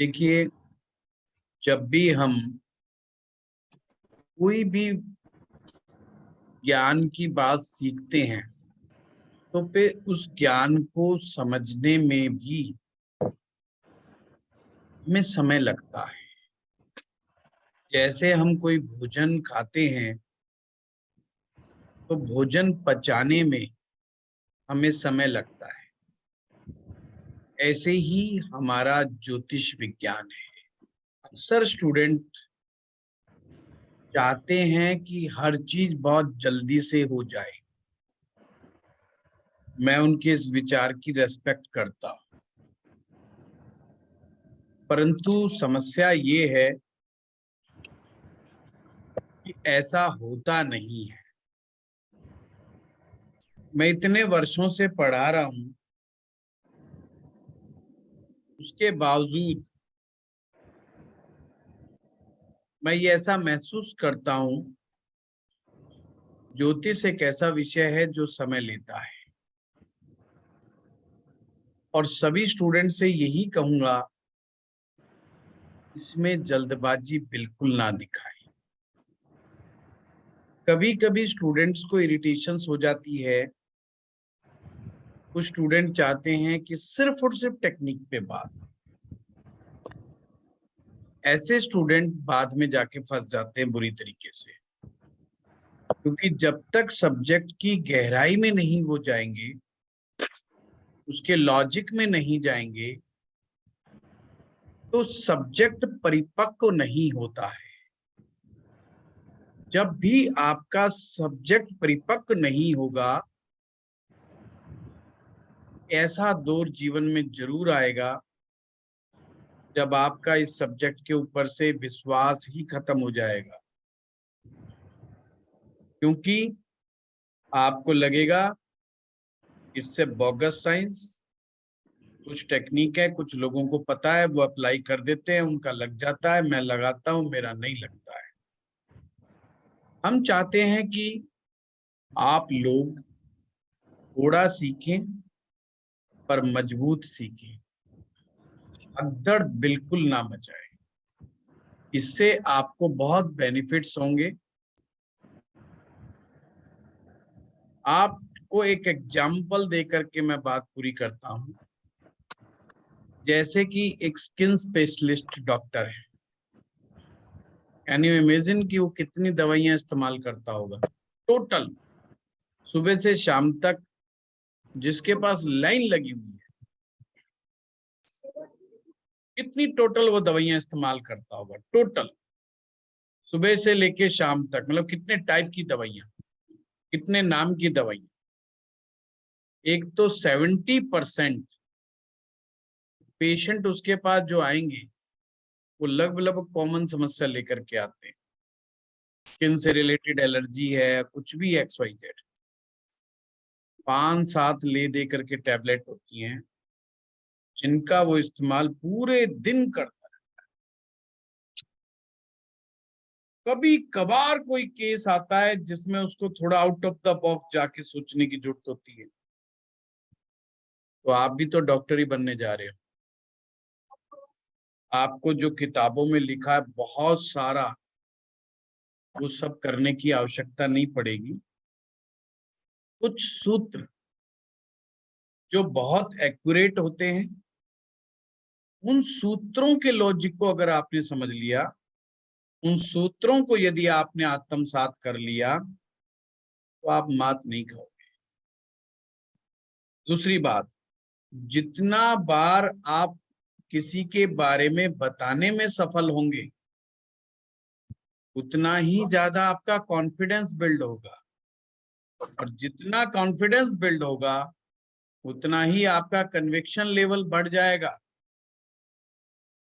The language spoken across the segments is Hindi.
देखिए, जब भी हम कोई भी ज्ञान की बात सीखते हैं तो फिर उस ज्ञान को समझने में भी हमें समय लगता है। जैसे हम कोई भोजन खाते हैं तो भोजन पचाने में हमें समय लगता है। ऐसे ही हमारा ज्योतिष विज्ञान है। अक्सर स्टूडेंट चाहते हैं कि हर चीज बहुत जल्दी से हो जाए। मैं उनके इस विचार की रेस्पेक्ट करता हूं, परंतु समस्या ये है कि ऐसा होता नहीं है। मैं इतने वर्षों से पढ़ा रहा हूं, उसके बावजूद मैं ये ऐसा महसूस करता हूं, ज्योतिष एक ऐसा विषय है जो समय लेता है। और सभी स्टूडेंट से यही कहूंगा, इसमें जल्दबाजी बिल्कुल ना दिखाएं। कभी कभी स्टूडेंट्स को इरिटेशंस हो जाती है। कुछ स्टूडेंट चाहते हैं कि सिर्फ और सिर्फ टेक्निक पे बात। ऐसे स्टूडेंट बाद में जाके फंस जाते हैं बुरी तरीके से, क्योंकि जब तक सब्जेक्ट की गहराई में नहीं वो जाएंगे, उसके लॉजिक में नहीं जाएंगे, तो सब्जेक्ट परिपक्व नहीं होता है। जब भी आपका सब्जेक्ट परिपक्व नहीं होगा, ऐसा दौर जीवन में जरूर आएगा जब आपका इस सब्जेक्ट के ऊपर से विश्वास ही खत्म हो जाएगा। क्योंकि आपको लगेगा इट्स ए बोगस साइंस। कुछ टेक्निक है, कुछ लोगों को पता है, वो अप्लाई कर देते हैं, उनका लग जाता है, मैं लगाता हूं, मेरा नहीं लगता है। हम चाहते हैं कि आप लोग थोड़ा सीखें पर मजबूत सीखें, भगदड़ बिल्कुल ना मचाएं। इससे आपको बहुत बेनिफिट्स होंगे। आपको एक एग्जाम्पल देकर के मैं बात पूरी करता हूं। जैसे कि एक स्किन स्पेशलिस्ट डॉक्टर है, कैन यू इमेजिन कि वो कितनी दवाइयां इस्तेमाल करता होगा टोटल, सुबह से शाम तक, जिसके पास लाइन लगी हुई है, कितनी टोटल वो दवाइयां इस्तेमाल करता होगा टोटल, सुबह से लेके शाम तक। मतलब कितने टाइप की दवाइयां, कितने नाम की दवाइयां। एक तो 70% पेशेंट उसके पास जो आएंगे वो लगभग कॉमन समस्या लेकर के आते हैं। स्किन से रिलेटेड एलर्जी है, कुछ भी XYZ। 5-7 ले दे करके टैबलेट होती हैं जिनका वो इस्तेमाल पूरे दिन करता है। कभी कभार कोई केस आता है जिसमें उसको थोड़ा आउट ऑफ द बॉक्स जाके सोचने की जरूरत होती है। तो आप भी तो डॉक्टर ही बनने जा रहे हो। आपको जो किताबों में लिखा है बहुत सारा, वो सब करने की आवश्यकता नहीं पड़ेगी। कुछ सूत्र जो बहुत एक्यूरेट होते हैं, उन सूत्रों के लॉजिक को अगर आपने समझ लिया, उन सूत्रों को यदि आपने आत्मसात कर लिया, तो आप मात नहीं खाओगे। दूसरी बात, जितना बार आप किसी के बारे में बताने में सफल होंगे, उतना ही ज्यादा आपका कॉन्फिडेंस बिल्ड होगा। और जितना कॉन्फिडेंस बिल्ड होगा, उतना ही आपका कन्विक्शन लेवल बढ़ जाएगा।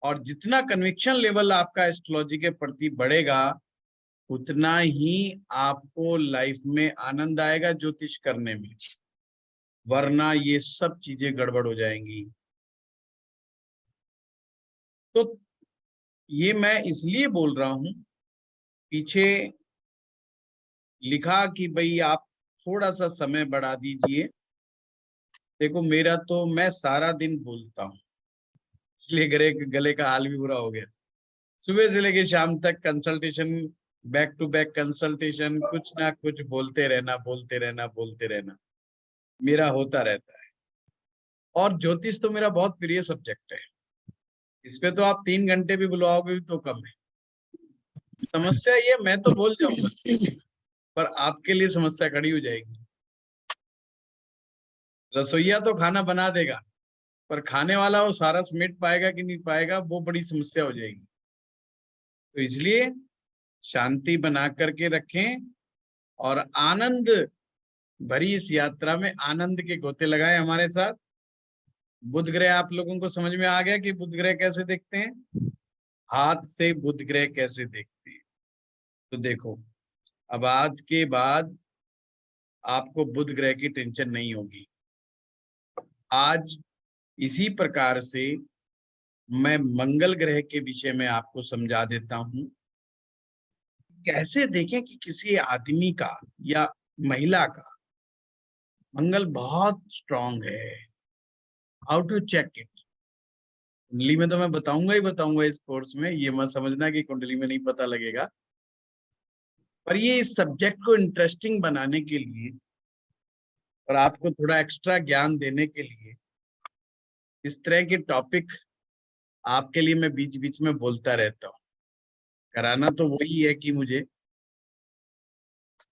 और जितना कन्विक्शन लेवल आपका एस्ट्रोलॉजी के प्रति बढ़ेगा, उतना ही आपको लाइफ में आनंद आएगा ज्योतिष करने में। वरना ये सब चीजें गड़बड़ हो जाएंगी। तो ये मैं इसलिए बोल रहा हूं, पीछे लिखा कि भाई आप थोड़ा सा समय बढ़ा दीजिए। देखो, मेरा तो, मैं सारा दिन बोलता हूँ, इसलिए गले गले का हाल भी बुरा हो गया। सुबह से लेके शाम तक consultation, back to back consultation, कुछ ना कुछ बोलते रहना बोलते रहना बोलते रहना मेरा होता रहता है। और ज्योतिष तो मेरा बहुत प्रिय सब्जेक्ट है, इस पे तो आप 3 घंटे भी बुलवाओगे भी तो कम है। समस्या ये, मैं तो बोल जाऊंगा पर आपके लिए समस्या खड़ी हो जाएगी। रसोईया तो खाना बना देगा पर खाने वाला वो सारा समेट पाएगा कि नहीं पाएगा, वो बड़ी समस्या हो जाएगी। तो इसलिए शांति बना करके रखें और आनंद भरी इस यात्रा में आनंद के गोते लगाए हमारे साथ। बुध ग्रह आप लोगों को समझ में आ गया कि बुध ग्रह कैसे देखते हैं, हाथ से बुध ग्रह कैसे देखते हैं। तो देखो, अब आज के बाद आपको बुध ग्रह की टेंशन नहीं होगी। आज इसी प्रकार से मैं मंगल ग्रह के विषय में आपको समझा देता हूं। कैसे देखें कि किसी आदमी का या महिला का मंगल बहुत स्ट्रांग है, हाउ टू चेक इट। कुंडली में तो मैं बताऊंगा ही बताऊंगा इस कोर्स में, ये मत समझना कि कुंडली में नहीं पता लगेगा। पर ये इस सब्जेक्ट को इंटरेस्टिंग बनाने के लिए और आपको थोड़ा एक्स्ट्रा ज्ञान देने के लिए इस तरह के टॉपिक आपके लिए मैं बीच बीच में बोलता रहता हूँ। कराना तो वही है कि मुझे,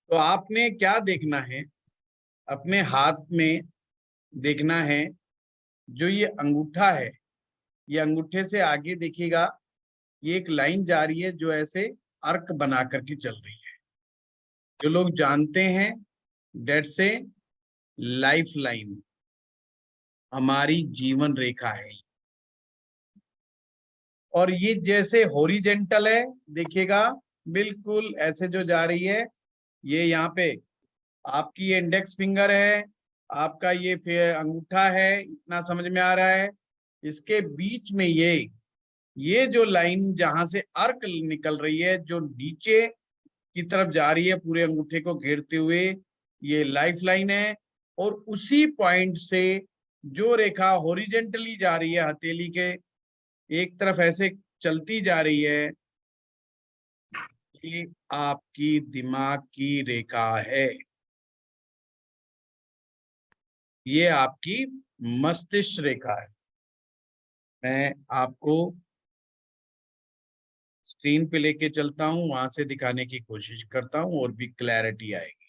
तो आपने क्या देखना है, अपने हाथ में देखना है जो ये अंगूठा है, ये अंगूठे से आगे देखिएगा, ये एक लाइन जा रही है जो ऐसे अर्क बना करके चल रही है। जो लोग जानते हैं डेट से लाइफ लाइन हमारी जीवन रेखा है। और ये जैसे हॉरिजेंटल है, देखिएगा बिल्कुल ऐसे जो जा रही है, ये यहाँ पे आपकी ये इंडेक्स फिंगर है, आपका ये अंगूठा है, इतना समझ में आ रहा है। इसके बीच में ये जो लाइन जहां से अर्क निकल रही है, जो नीचे की तरफ जा रही है पूरे अंगूठे को घेरते हुए, ये लाइफ लाइन है। और उसी पॉइंट से जो रेखा हॉरिजेंटली जा रही है हथेली के एक तरफ ऐसे चलती जा रही है, ये आपकी दिमाग की रेखा है, ये आपकी मस्तिष्क रेखा है। मैं आपको स्क्रीन पे लेके चलता हूं, वहां से दिखाने की कोशिश करता हूं और भी क्लैरिटी आएगी।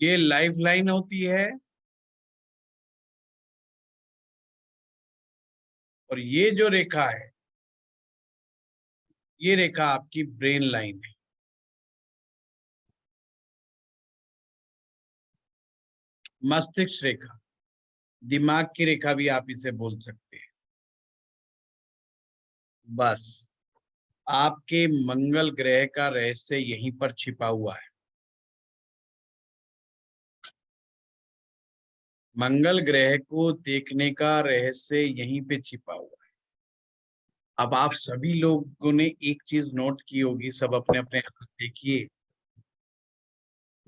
ये लाइफ लाइन होती है और ये जो रेखा है, ये रेखा आपकी ब्रेन लाइन है, मस्तिष्क रेखा, दिमाग की रेखा भी आप इसे बोल सकते हैं। बस आपके मंगल ग्रह का रहस्य यहीं पर छिपा हुआ है। मंगल ग्रह को देखने का रहस्य यहीं पे छिपा हुआ है। अब आप सभी लोगों ने एक चीज नोट की होगी, सब अपने अपने हाथ देखिए।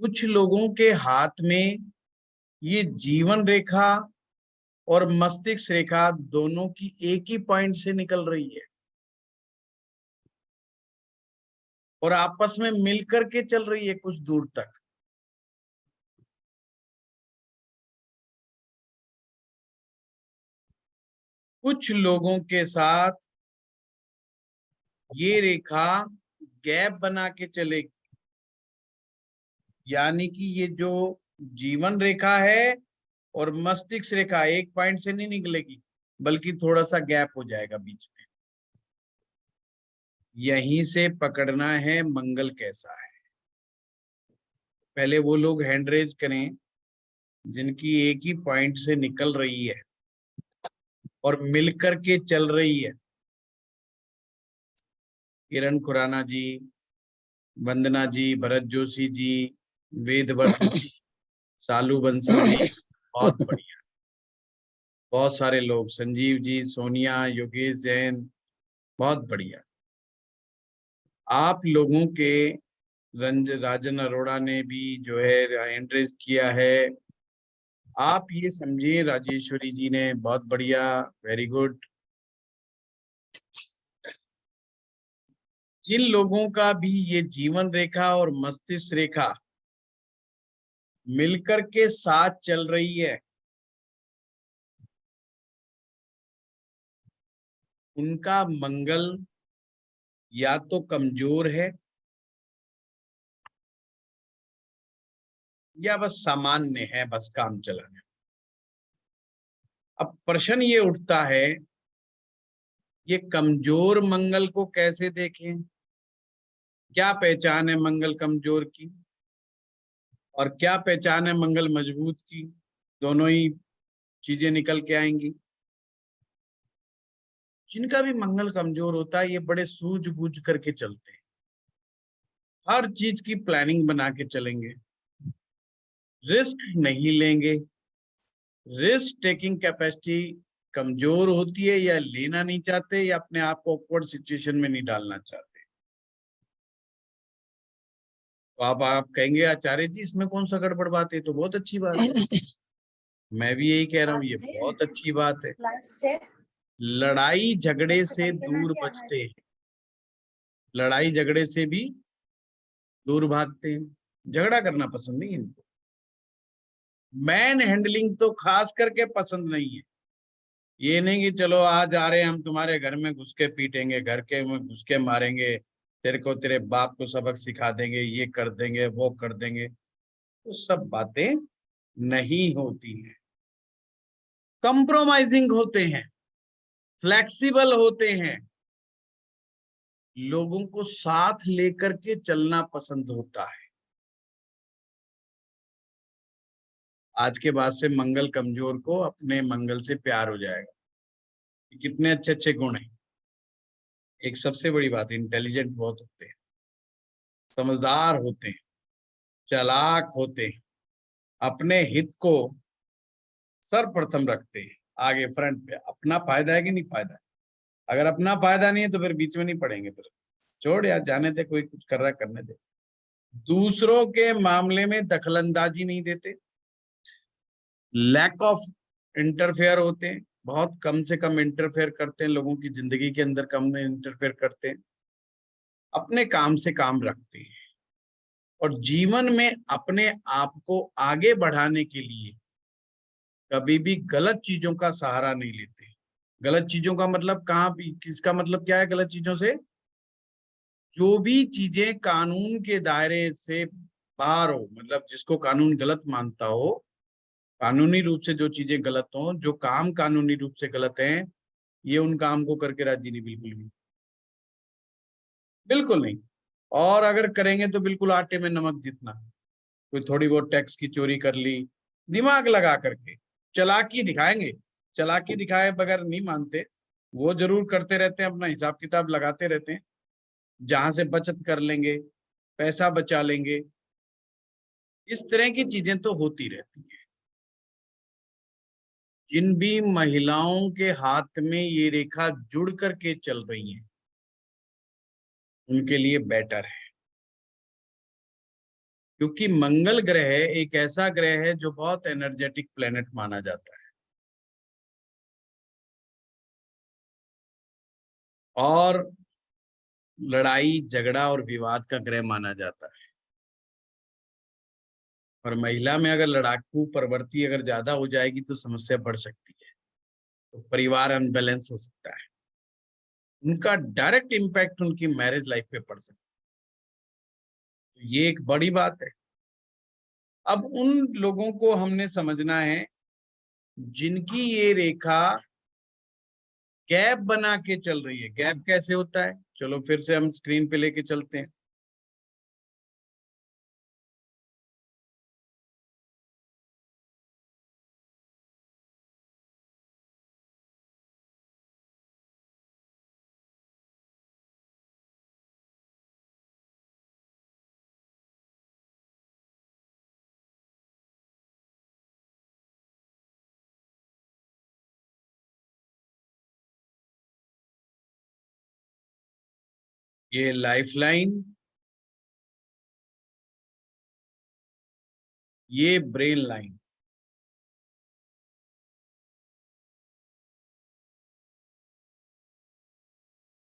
कुछ लोगों के हाथ में ये जीवन रेखा और मस्तिष्क रेखा दोनों की एक ही पॉइंट से निकल रही है और आपस में मिलकर के चल रही है कुछ दूर तक। कुछ लोगों के साथ ये रेखा गैप बना के चलेगी, यानी कि ये जो जीवन रेखा है और मस्तिष्क रेखा एक पॉइंट से नहीं निकलेगी, बल्कि थोड़ा सा गैप हो जाएगा बीच में। यहीं से पकड़ना है मंगल कैसा है। पहले वो लोग हैंड रेज करें जिनकी एक ही पॉइंट से निकल रही है और मिलकर के चल रही है। किरण खुराना जी, वंदना जी, भरत जोशी जी, वेदवर्त जी, सालू बंसल जी, बहुत बढ़िया। बहुत सारे लोग, संजीव जी, सोनिया, योगेश जैन, बहुत बढ़िया। आप लोगों के राजन अरोड़ा ने भी जो है हैंड रेज किया है। आप ये समझिए, राजेश्वरी जी ने, बहुत बढ़िया, वेरी गुड। जिन लोगों का भी ये जीवन रेखा और मस्तिष्क रेखा मिलकर के साथ चल रही है, उनका मंगल या तो कमजोर है या बस सामान्य है, बस काम चलाने। अब प्रश्न ये उठता है, ये कमजोर मंगल को कैसे देखें? क्या पहचान है मंगल कमजोर की और क्या पहचान है मंगल मजबूत की? दोनों ही चीजें निकल के आएंगी। जिनका भी मंगल कमजोर होता है, ये बड़े सूझबूझ करके चलते हैं, हर चीज की प्लानिंग बना के चलेंगे, रिस्क नहीं लेंगे। रिस्क टेकिंग कैपेसिटी कमजोर होती है, या लेना नहीं चाहते, या अपने आप को ऑकवर्ड सिचुएशन में नहीं डालना चाहते। तो आप कहेंगे आचार्य जी इसमें कौन सा गड़बड़ बात है? तो बहुत अच्छी बात है। मैं भी यही कह रहा हूँ, ये बहुत अच्छी बात है। लड़ाई झगड़े से दूर बचते हैं, लड़ाई झगड़े से भी दूर भागते हैं, झगड़ा करना पसंद नहीं है इनको। मैन हैंडलिंग तो खास करके पसंद नहीं है। ये नहीं कि चलो आज आ रहे हैं हम तुम्हारे घर में घुस के पीटेंगे, घर के में घुस के मारेंगे, तेरे को तेरे बाप को सबक सिखा देंगे, ये कर देंगे, वो कर देंगे। तो सब बातें नहीं होती हैं। कंप्रोमाइजिंग होते हैं, फ्लेक्सिबल होते हैं, लोगों को साथ लेकर के चलना पसंद होता है। आज के बाद से मंगल कमजोर को अपने मंगल से प्यार हो जाएगा। कितने अच्छे अच्छे गुण हैं। एक सबसे बड़ी बात, इंटेलिजेंट बहुत होते हैं, समझदार होते हैं, चालाक होते हैं, अपने हित को सर्वप्रथम रखते हैं, आगे फ्रंट पे। अपना फायदा है कि नहीं फायदा है? अगर अपना फायदा नहीं है तो फिर बीच में नहीं पड़ेंगे, फिर छोड़ यार, जाने दे, कोई कुछ कर रहा है करने दे। दूसरों के मामले में दखलंदाजी नहीं देते, लैक ऑफ इंटरफेयर होते हैं, बहुत कम से कम इंटरफेयर करते हैं, लोगों की जिंदगी के अंदर कम इंटरफेयर करते हैं, अपने काम से काम रखते हैं, और जीवन में अपने आप को आगे बढ़ाने के लिए कभी भी गलत चीजों का सहारा नहीं लेते। गलत चीजों का मतलब कहाँ भी, किसका मतलब क्या है गलत चीजों से? जो भी चीजें कानून के दायरे से बाहर हो, मतलब जिसको कानून गलत मानता हो, कानूनी रूप से जो चीजें गलत हो, जो काम कानूनी रूप से गलत हैं, ये उन काम को करके राजी नहीं, बिल्कुल भी, बिल्कुल नहीं। और अगर करेंगे तो बिल्कुल आटे में नमक जितना। कोई थोड़ी बहुत टैक्स की चोरी कर ली, दिमाग लगा करके चालाकी दिखाएंगे, चालाकी दिखाए बगैर नहीं मानते। वो जरूर करते रहते हैं, अपना हिसाब किताब लगाते रहते हैं, जहां से बचत कर लेंगे, पैसा बचा लेंगे, इस तरह की चीजें तो होती रहती हैं। जिन भी महिलाओं के हाथ में ये रेखा जुड़ करके चल रही है, उनके लिए बेटर है, क्योंकि मंगल ग्रह एक ऐसा ग्रह है जो बहुत एनर्जेटिक प्लेनेट माना जाता है, और लड़ाई झगड़ा और विवाद का ग्रह माना जाता है। और महिला में अगर लड़ाकू प्रवृत्ति अगर ज्यादा हो जाएगी तो समस्या बढ़ सकती है, तो परिवार अनबैलेंस हो सकता है, उनका डायरेक्ट इम्पैक्ट उनकी मैरिज लाइफ पे पड़ सकता है। तो ये एक बड़ी बात है। अब उन लोगों को हमने समझना है जिनकी ये रेखा गैप बना के चल रही है। गैप कैसे होता है, चलो फिर से हम स्क्रीन पे लेके चलते हैं। ये लाइफलाइन, ये ब्रेन लाइन।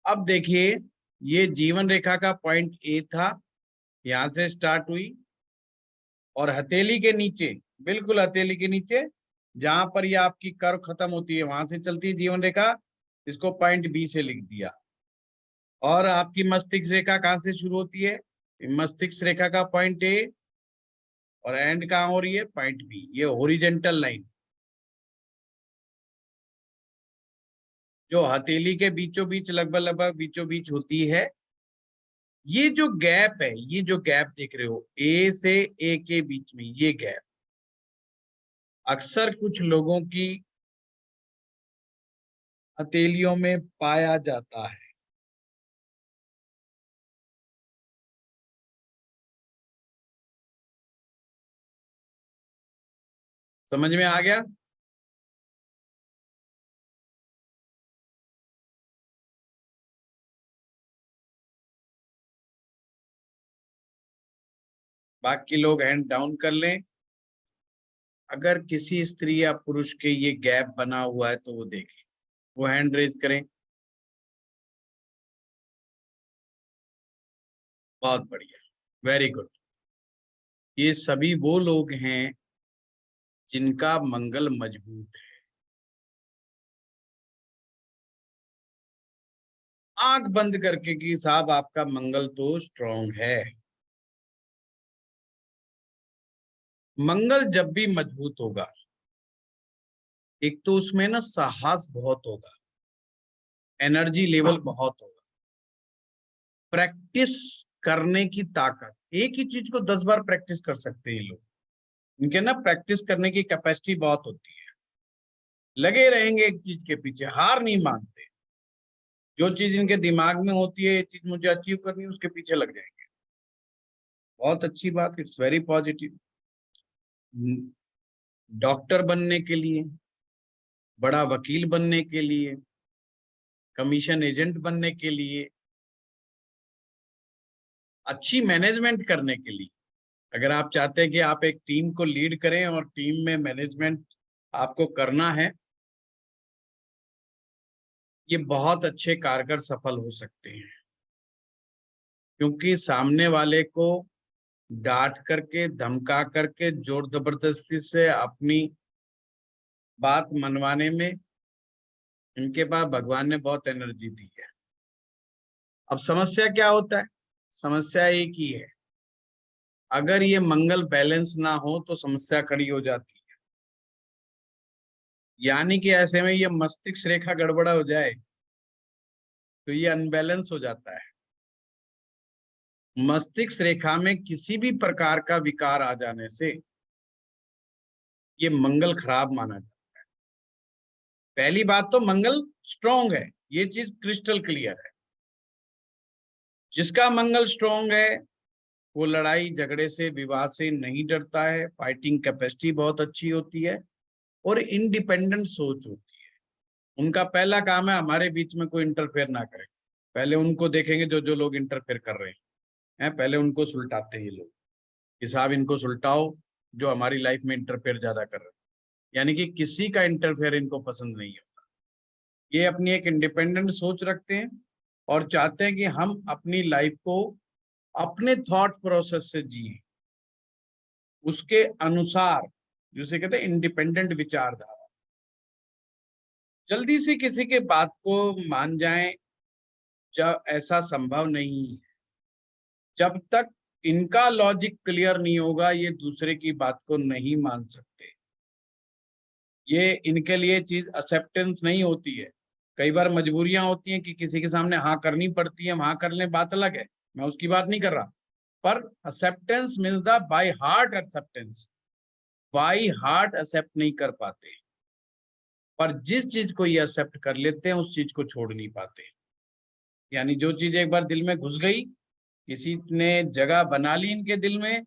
अब देखिए, ये जीवन रेखा का पॉइंट ए था, यहां से स्टार्ट हुई और हथेली के नीचे, बिल्कुल हथेली के नीचे जहां पर ये आपकी कर्व खत्म होती है वहां से चलती है जीवन रेखा, इसको पॉइंट बी से लिख दिया। और आपकी मस्तिष्क रेखा कहां से शुरू होती है, मस्तिष्क रेखा का पॉइंट ए, और एंड कहां हो रही है, पॉइंट बी। ये हॉरिजॉन्टल लाइन जो हथेली के बीचों बीच, लगभग लगभग बीचों बीच होती है। ये जो गैप है, ये जो गैप देख रहे हो ए से ए के बीच में, ये गैप अक्सर कुछ लोगों की हथेलियों में पाया जाता है। समझ में आ गया? बाकी लोग हैंड डाउन कर लें। अगर किसी स्त्री या पुरुष के ये गैप बना हुआ है तो वो देखें, वो हैंड रेज करें। बहुत बढ़िया, वेरी गुड। ये सभी वो लोग हैं जिनका मंगल मजबूत है। आंख बंद करके कि साहब आपका मंगल तो स्ट्रांग है। मंगल जब भी मजबूत होगा, एक तो उसमें ना साहस बहुत होगा, एनर्जी लेवल बहुत होगा, प्रैक्टिस करने की ताकत, एक ही चीज को 10 बार प्रैक्टिस कर सकते हैं ये लोग। इनके ना प्रैक्टिस करने की कैपेसिटी बहुत होती है। लगे रहेंगे एक चीज के पीछे, हार नहीं मानते। जो चीज इनके दिमाग में होती है, ये चीज मुझे अचीव करनी है, उसके पीछे लग जाएंगे। बहुत अच्छी बात, इट्स वेरी पॉजिटिव। डॉक्टर बनने के लिए, बड़ा वकील बनने के लिए, कमीशन एजेंट बनने के लिए, अच्छी मैनेजमेंट करने के लिए, अगर आप चाहते हैं कि आप एक टीम को लीड करें और टीम में मैनेजमेंट आपको करना है, ये बहुत अच्छे कारगर सफल हो सकते हैं। क्योंकि सामने वाले को डांट करके, धमका करके, जोर जबरदस्ती से अपनी बात मनवाने में इनके पास भगवान ने बहुत एनर्जी दी है। अब समस्या क्या होता है, समस्या एक ही है, अगर ये मंगल बैलेंस ना हो तो समस्या खड़ी हो जाती है। यानी कि ऐसे में ये मस्तिष्क रेखा गड़बड़ा हो जाए तो ये अनबैलेंस हो जाता है। मस्तिष्क रेखा में किसी भी प्रकार का विकार आ जाने से ये मंगल खराब माना जाता है। पहली बात तो मंगल स्ट्रॉन्ग है, ये चीज क्रिस्टल क्लियर है। जिसका मंगल स्ट्रॉन्ग है वो लड़ाई झगड़े से, विवाद से नहीं डरता है, फाइटिंग कैपेसिटी बहुत अच्छी होती है और इंडिपेंडेंट सोच होती है। उनका पहला काम है हमारे बीच में कोई इंटरफेयर ना करे। पहले उनको देखेंगे जो जो लोग इंटरफेयर कर रहे हैं, पहले उनको सुलटाते हैं ये लोग कि साहब इनको सुलटाओ जो हमारी लाइफ में इंटरफेयर ज्यादा कर रहे हैं। यानी कि किसी का इंटरफेयर इनको पसंद नहीं है। ये अपनी एक इंडिपेंडेंट सोच रखते हैं और चाहते हैं कि हम अपनी लाइफ को अपने थॉट प्रोसेस से जिए, उसके अनुसार, जिसे कहते हैं इंडिपेंडेंट विचारधारा। जल्दी से किसी के बात को मान जाएं, जब ऐसा संभव नहीं है। जब तक इनका लॉजिक क्लियर नहीं होगा ये दूसरे की बात को नहीं मान सकते। ये इनके लिए चीज एक्सेप्टेंस नहीं होती है। कई बार मजबूरियां होती हैं कि किसी के सामने हाँ करनी पड़ती है, हम हाँ कर लें, बात अलग है, मैं उसकी बात नहीं कर रहा। पर acceptance means the by heart acceptance, by heart accept नहीं कर पाते, पर जिस चीज को ये एक्सेप्ट कर लेते हैं उस चीज को छोड़ नहीं पाते। यानी जो चीज एक बार दिल में घुस गई, किसी ने जगह बना ली इनके दिल में,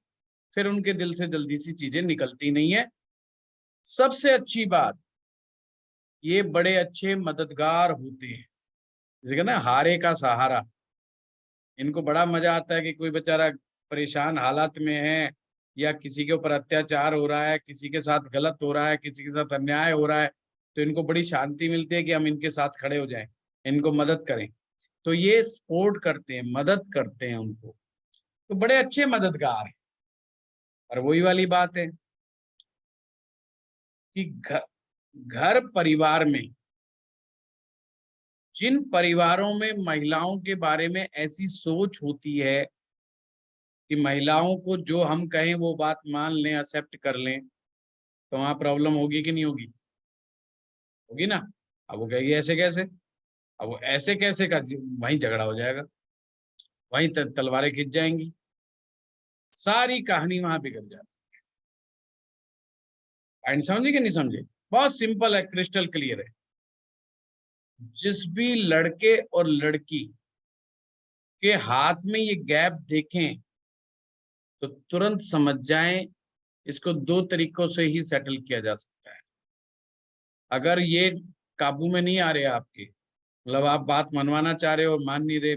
फिर उनके दिल से जल्दी सी चीजें निकलती नहीं है। सबसे अच्छी बात, ये बड़े अच्छे मददगार होते हैं, जैसे ना हारे का सहारा। इनको बड़ा मजा आता है कि कोई बेचारा परेशान हालात में है, या किसी के ऊपर अत्याचार हो रहा है, किसी के साथ गलत हो रहा है, किसी के साथ अन्याय हो रहा है, तो इनको बड़ी शांति मिलती है कि हम इनके साथ खड़े हो जाएं, इनको मदद करें। तो ये सपोर्ट करते हैं, मदद करते हैं उनको, तो बड़े अच्छे मददगार हैं। और वही वाली बात है कि घर परिवार में, जिन परिवारों में महिलाओं के बारे में ऐसी सोच होती है कि महिलाओं को जो हम कहें वो बात मान लें, एक्सेप्ट कर लें, तो वहां प्रॉब्लम होगी कि नहीं होगी? होगी ना। अब वो कहेगी ऐसे कैसे, अब वो ऐसे कैसे का वहीं झगड़ा हो जाएगा, वहीं तलवारें खिंच जाएंगी, सारी कहानी वहां बिगड़ जाती है। एंड समझे कि नहीं समझे? बहुत सिंपल है, क्रिस्टल क्लियर है। जिस भी लड़के और लड़की के हाथ में ये गैप देखें तो तुरंत समझ जाएं, इसको दो तरीकों से ही सेटल किया जा सकता है। अगर ये काबू में नहीं आ रहे आपके, मतलब आप बात मनवाना चाह रहे हो, मान नहीं रहे,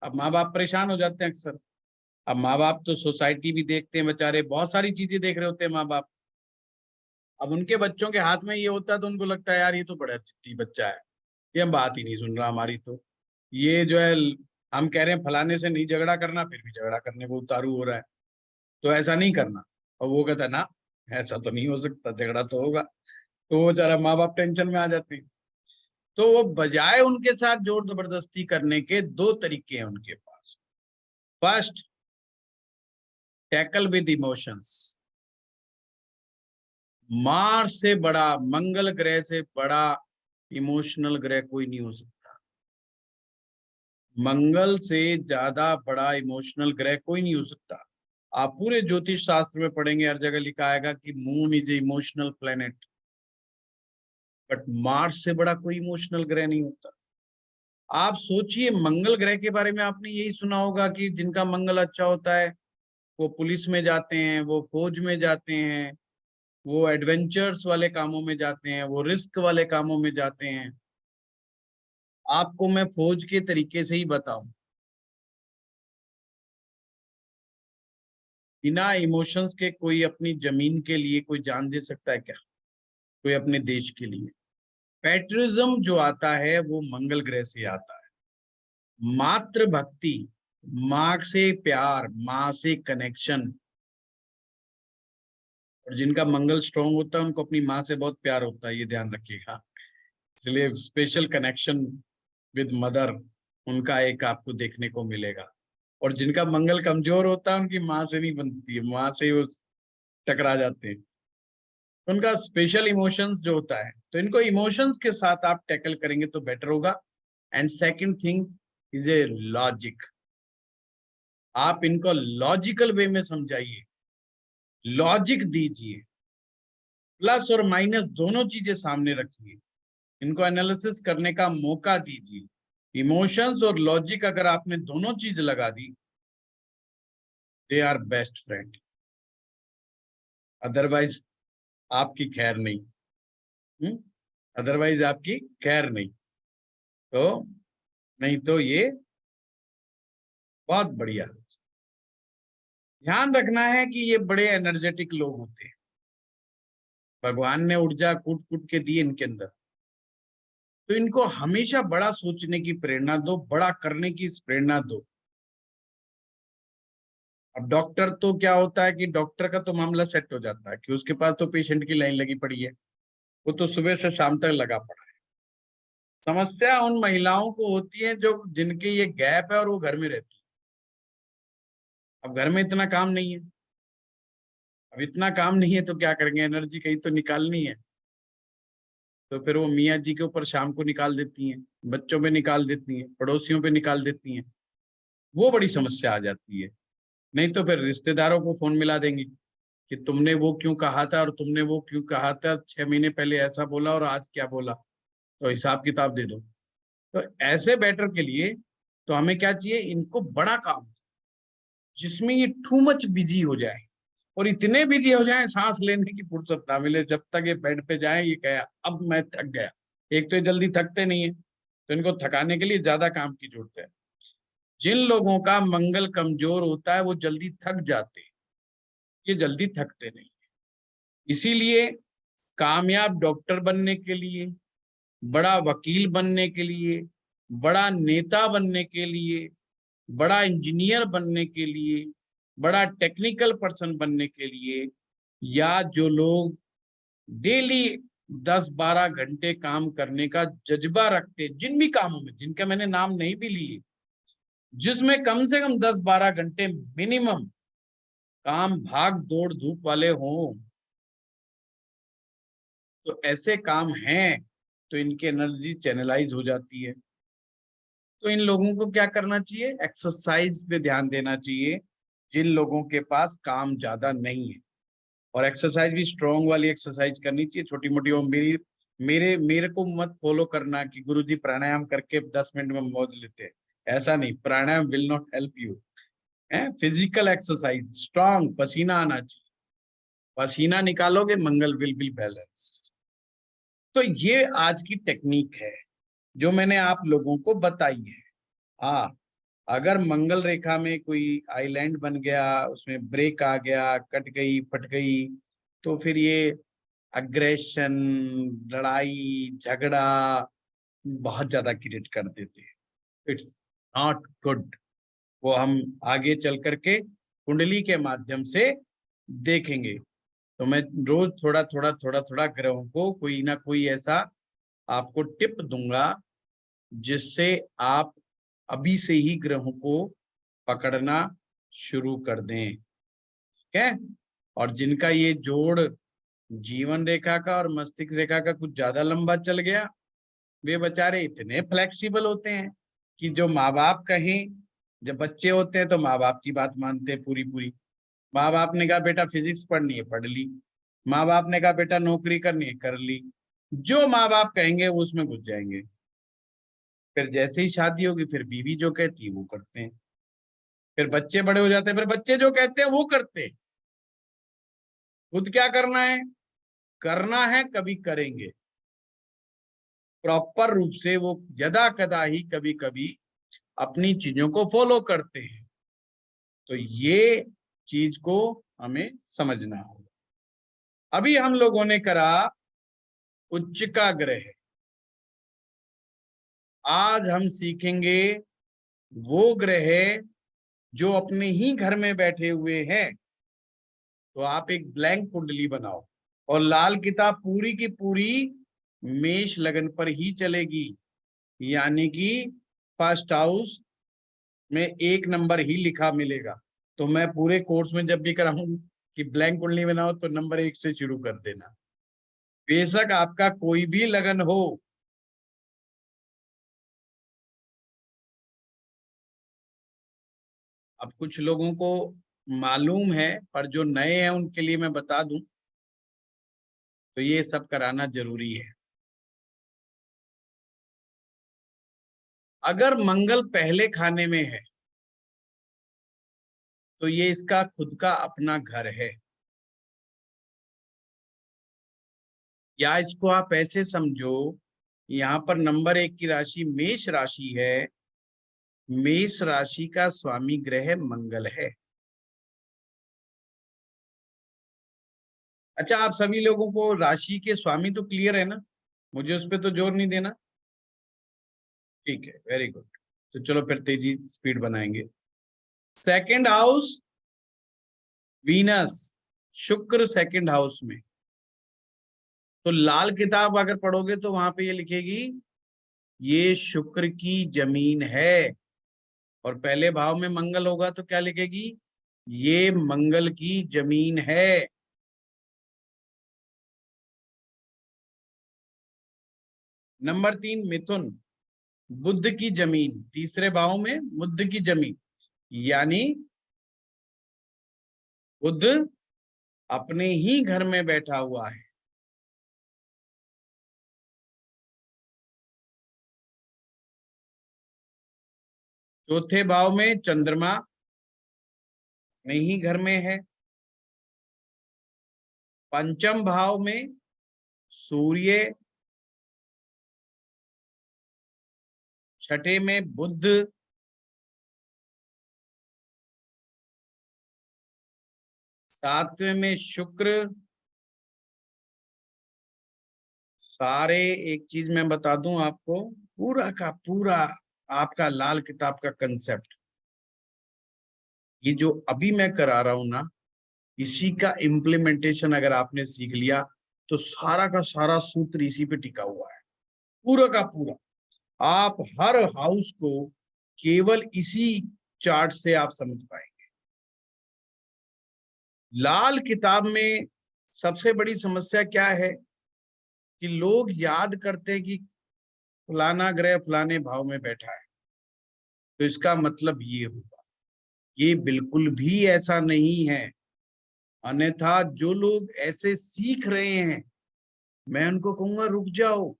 अब माँ बाप परेशान हो जाते हैं अक्सर। अब माँ बाप तो सोसाइटी भी देखते हैं बेचारे, बहुत सारी चीजें देख रहे होते हैं माँ बाप। अब उनके बच्चों के हाथ में ये होता है तो उनको लगता है यार ये तो बड़ा चिट्टी बच्चा है, ये हम बात ही नहीं सुन रहा हमारी, तो ये जो है, हम कह रहे हैं फलाने से नहीं झगड़ा करना, फिर भी झगड़ा करने को उतारू हो रहा है, तो ऐसा नहीं करना। और वो कहता है ना, ऐसा तो नहीं हो सकता, झगड़ा तो होगा। तो वो बेचारा माँ बाप टेंशन में आ जाते हैं। तो वो बजाय उनके साथ जोर जबरदस्ती करने के, दो तरीके हैं उनके पास। First, tackle with emotions. Mars से बड़ा, मंगल ग्रह से बड़ा इमोशनल ग्रह कोई नहीं हो सकता। मंगल से ज्यादा बड़ा इमोशनल ग्रह कोई नहीं हो सकता। आप पूरे ज्योतिष शास्त्र में पढ़ेंगे, हर जगह लिखा आएगा कि moon is a emotional planet, but Mars से बड़ा कोई इमोशनल ग्रह नहीं होता। आप सोचिए, मंगल ग्रह के बारे में आपने यही सुना होगा कि जिनका मंगल अच्छा होता है वो पुलिस में जाते हैं, वो फौज में जाते हैं, वो एडवेंचर्स वाले कामों में जाते हैं, वो रिस्क वाले कामों में जाते हैं। आपको मैं फौज के तरीके से ही बताऊं, बिना इमोशंस के कोई अपनी जमीन के लिए कोई जान दे सकता है क्या? कोई अपने देश के लिए? पैट्रियटिज्म जो आता है वो मंगल ग्रह से आता है। मातृ भक्ति, माँ से प्यार, माँ से कनेक्शन। और जिनका मंगल स्ट्रांग होता है उनको अपनी माँ से बहुत प्यार होता है, ये ध्यान रखिएगा। इसलिए स्पेशल कनेक्शन विद मदर उनका एक आपको देखने को मिलेगा। और जिनका मंगल कमजोर होता है उनकी माँ से नहीं बनती है, माँ से वो टकरा जाते हैं। उनका स्पेशल इमोशंस जो होता है, तो इनको इमोशंस के साथ आप टैकल करेंगे तो बेटर होगा। And second thing is a logic. आप इनको लॉजिकल वे में समझाइए, लॉजिक दीजिए, प्लस और माइनस दोनों चीजें सामने रखिए, इनको एनालिसिस करने का मौका दीजिए। इमोशंस और लॉजिक अगर आपने दोनों चीज लगा दी, they are best friend, otherwise आपकी खैर नहीं। अदरवाइज आपकी खैर नहीं। तो नहीं तो ये बहुत बढ़िया। ध्यान रखना है कि ये बड़े एनर्जेटिक लोग होते हैं, भगवान ने ऊर्जा कूट कूट के दी इनके अंदर, तो इनको हमेशा बड़ा सोचने की प्रेरणा दो, बड़ा करने की प्रेरणा दो। अब डॉक्टर तो क्या होता है कि डॉक्टर का तो मामला सेट हो जाता है कि उसके पास तो पेशेंट की लाइन लगी पड़ी है, वो तो सुबह से शाम तक लगा पड़ा है। समस्या उन महिलाओं को होती है जो जिनके ये गैप है और वो घर में रहती है। अब घर में इतना काम नहीं है, अब इतना काम नहीं है तो क्या करेंगे, एनर्जी कहीं तो निकालनी है। तो फिर वो मियाँ जी के ऊपर शाम को निकाल देती हैं, बच्चों पे निकाल देती हैं, पड़ोसियों पे निकाल देती हैं। वो बड़ी समस्या आ जाती है। नहीं तो फिर रिश्तेदारों को फोन मिला देंगे कि तुमने वो क्यों कहा था और तुमने वो क्यों कहा था, 6 महीने पहले ऐसा बोला और आज क्या बोला, तो हिसाब किताब दे दो। तो ऐसे बेटर के लिए तो हमें क्या चाहिए, इनको बड़ा काम जिसमें ये टू मच बिजी हो जाए, और इतने बिजी हो जाए सांस लेने की फुर्सत ना मिले, जब तक ये बेड पे जाए ये कहे अब मैं थक गया। एक तो ये जल्दी थकते नहीं है, तो इनको थकाने के लिए ज्यादा काम की जरूरत है। जिन लोगों का मंगल कमजोर होता है वो जल्दी थक जाते हैं, ये जल्दी थकते नहीं। इसीलिए कामयाब डॉक्टर बनने के लिए, बड़ा वकील बनने के लिए, बड़ा नेता बनने के लिए, बड़ा इंजीनियर बनने के लिए, बड़ा टेक्निकल पर्सन बनने के लिए, या जो लोग डेली 10-12 घंटे काम करने का जज्बा रखते, जिन भी कामों में, जिनका मैंने नाम नहीं भी लिए, जिसमें कम से कम 10-12 घंटे मिनिमम काम भाग दौड़ धूप वाले हों, तो ऐसे काम हैं तो इनकी एनर्जी चैनलाइज हो जाती है। तो इन लोगों को क्या करना चाहिए, एक्सरसाइज पे ध्यान देना चाहिए, जिन लोगों के पास काम ज्यादा नहीं है। और एक्सरसाइज भी स्ट्रॉन्ग वाली एक्सरसाइज करनी चाहिए, छोटी मोटी। और मेरे मेरे को मत फॉलो करना कि गुरुजी प्राणायाम करके 10 मिनट में मौज लेते हैं, ऐसा नहीं। प्राणायाम विल नॉट हेल्प यू। है फिजिकल एक्सरसाइज, स्ट्रॉन्ग, पसीना आना चाहिए, पसीना निकालोगे मंगल विल बी बैलेंस। तो ये आज की टेक्निक है जो मैंने आप लोगों को बताई है। हाँ, अगर मंगल रेखा में कोई आइलैंड बन गया, उसमें ब्रेक आ गया, कट गई फट गई, तो फिर ये अग्रेशन, लड़ाई झगड़ा बहुत ज्यादा क्रिएट कर देते हैं। It's not good. वो हम आगे चल करके कुंडली के माध्यम से देखेंगे। तो मैं रोज थोड़ा थोड़ा थोड़ा थोड़ा ग्रहों को कोई ना कोई ऐसा आपको टिप दूंगा जिससे आप अभी से ही ग्रहों को पकड़ना शुरू कर दें। ठीक है। और जिनका ये जोड़ जीवन रेखा का और मस्तिष्क रेखा का कुछ ज्यादा लंबा चल गया, वे बेचारे इतने फ्लेक्सिबल होते हैं कि जो माँ बाप कहें, जब बच्चे होते हैं तो माँ बाप की बात मानते हैं पूरी पूरी। माँ बाप ने कहा बेटा फिजिक्स पढ़नी है, पढ़ ली। माँ बाप ने कहा बेटा नौकरी करनी है, कर ली। जो माँ बाप कहेंगे वो उसमें घुस जाएंगे। फिर जैसे ही शादी होगी फिर बीवी जो कहती है वो करते हैं। फिर बच्चे बड़े हो जाते हैं, फिर बच्चे जो कहते हैं वो करते हैं। खुद क्या करना है, करना है कभी करेंगे प्रॉपर रूप से, वो यदा कदा ही कभी कभी अपनी चीजों को फॉलो करते हैं। तो ये चीज को हमें समझना होगा। अभी हम लोगों ने करा उच्च का ग्रह, आज हम सीखेंगे वो ग्रह जो अपने ही घर में बैठे हुए हैं। तो आप एक ब्लैंक कुंडली बनाओ और लाल किताब पूरी की पूरी मेष लगन पर ही चलेगी, यानी कि फर्स्ट हाउस में 1 नंबर ही लिखा मिलेगा। तो मैं पूरे कोर्स में जब भी कराऊं कि ब्लैंक कुंडली बनाओ तो नंबर 1 से शुरू कर देना, बेशक आपका कोई भी लगन हो। अब कुछ लोगों को मालूम है, पर जो नए हैं उनके लिए मैं बता दूं, तो ये सब कराना जरूरी है। अगर मंगल पहले खाने में है तो ये इसका खुद का अपना घर है। या इसको आप ऐसे समझो, यहाँ पर नंबर 1 की राशि मेष राशि है, मेष राशि का स्वामी ग्रह मंगल है। अच्छा, आप सभी लोगों को राशि के स्वामी तो क्लियर है ना, मुझे उस पर तो जोर नहीं देना। ठीक है, वेरी गुड। तो चलो फिर तेजी स्पीड बनाएंगे। सेकंड हाउस वीनस, शुक्र सेकंड हाउस में। तो लाल किताब अगर पढ़ोगे तो वहां पे ये लिखेगी ये शुक्र की जमीन है। और पहले भाव में मंगल होगा तो क्या लिखेगी, ये मंगल की जमीन है। नंबर 3 मिथुन, बुध की जमीन, तीसरे भाव में बुध की जमीन, यानी बुध अपने ही घर में बैठा हुआ है। चौथे भाव में चंद्रमा अपने ही घर में है। पंचम भाव में सूर्य, छठे में बुध, सातवें में शुक्र। सारे, एक चीज मैं बता दूं आपको, पूरा का पूरा आपका लाल किताब का कंसेप्ट, ये जो अभी मैं करा रहा हूं ना, इसी का इम्प्लीमेंटेशन अगर आपने सीख लिया तो सारा का सारा सूत्र इसी पे टिका हुआ है, पूरा का पूरा। आप हर हाउस को केवल इसी चार्ट से आप समझ पाएंगे। लाल किताब में सबसे बड़ी समस्या क्या है कि लोग याद करते हैं कि फलाना ग्रह फलाने भाव में बैठा है, तो इसका मतलब ये होगा। ये बिल्कुल भी ऐसा नहीं है। अन्यथा जो लोग ऐसे सीख रहे हैं, मैं उनको कहूंगा रुक जाओ,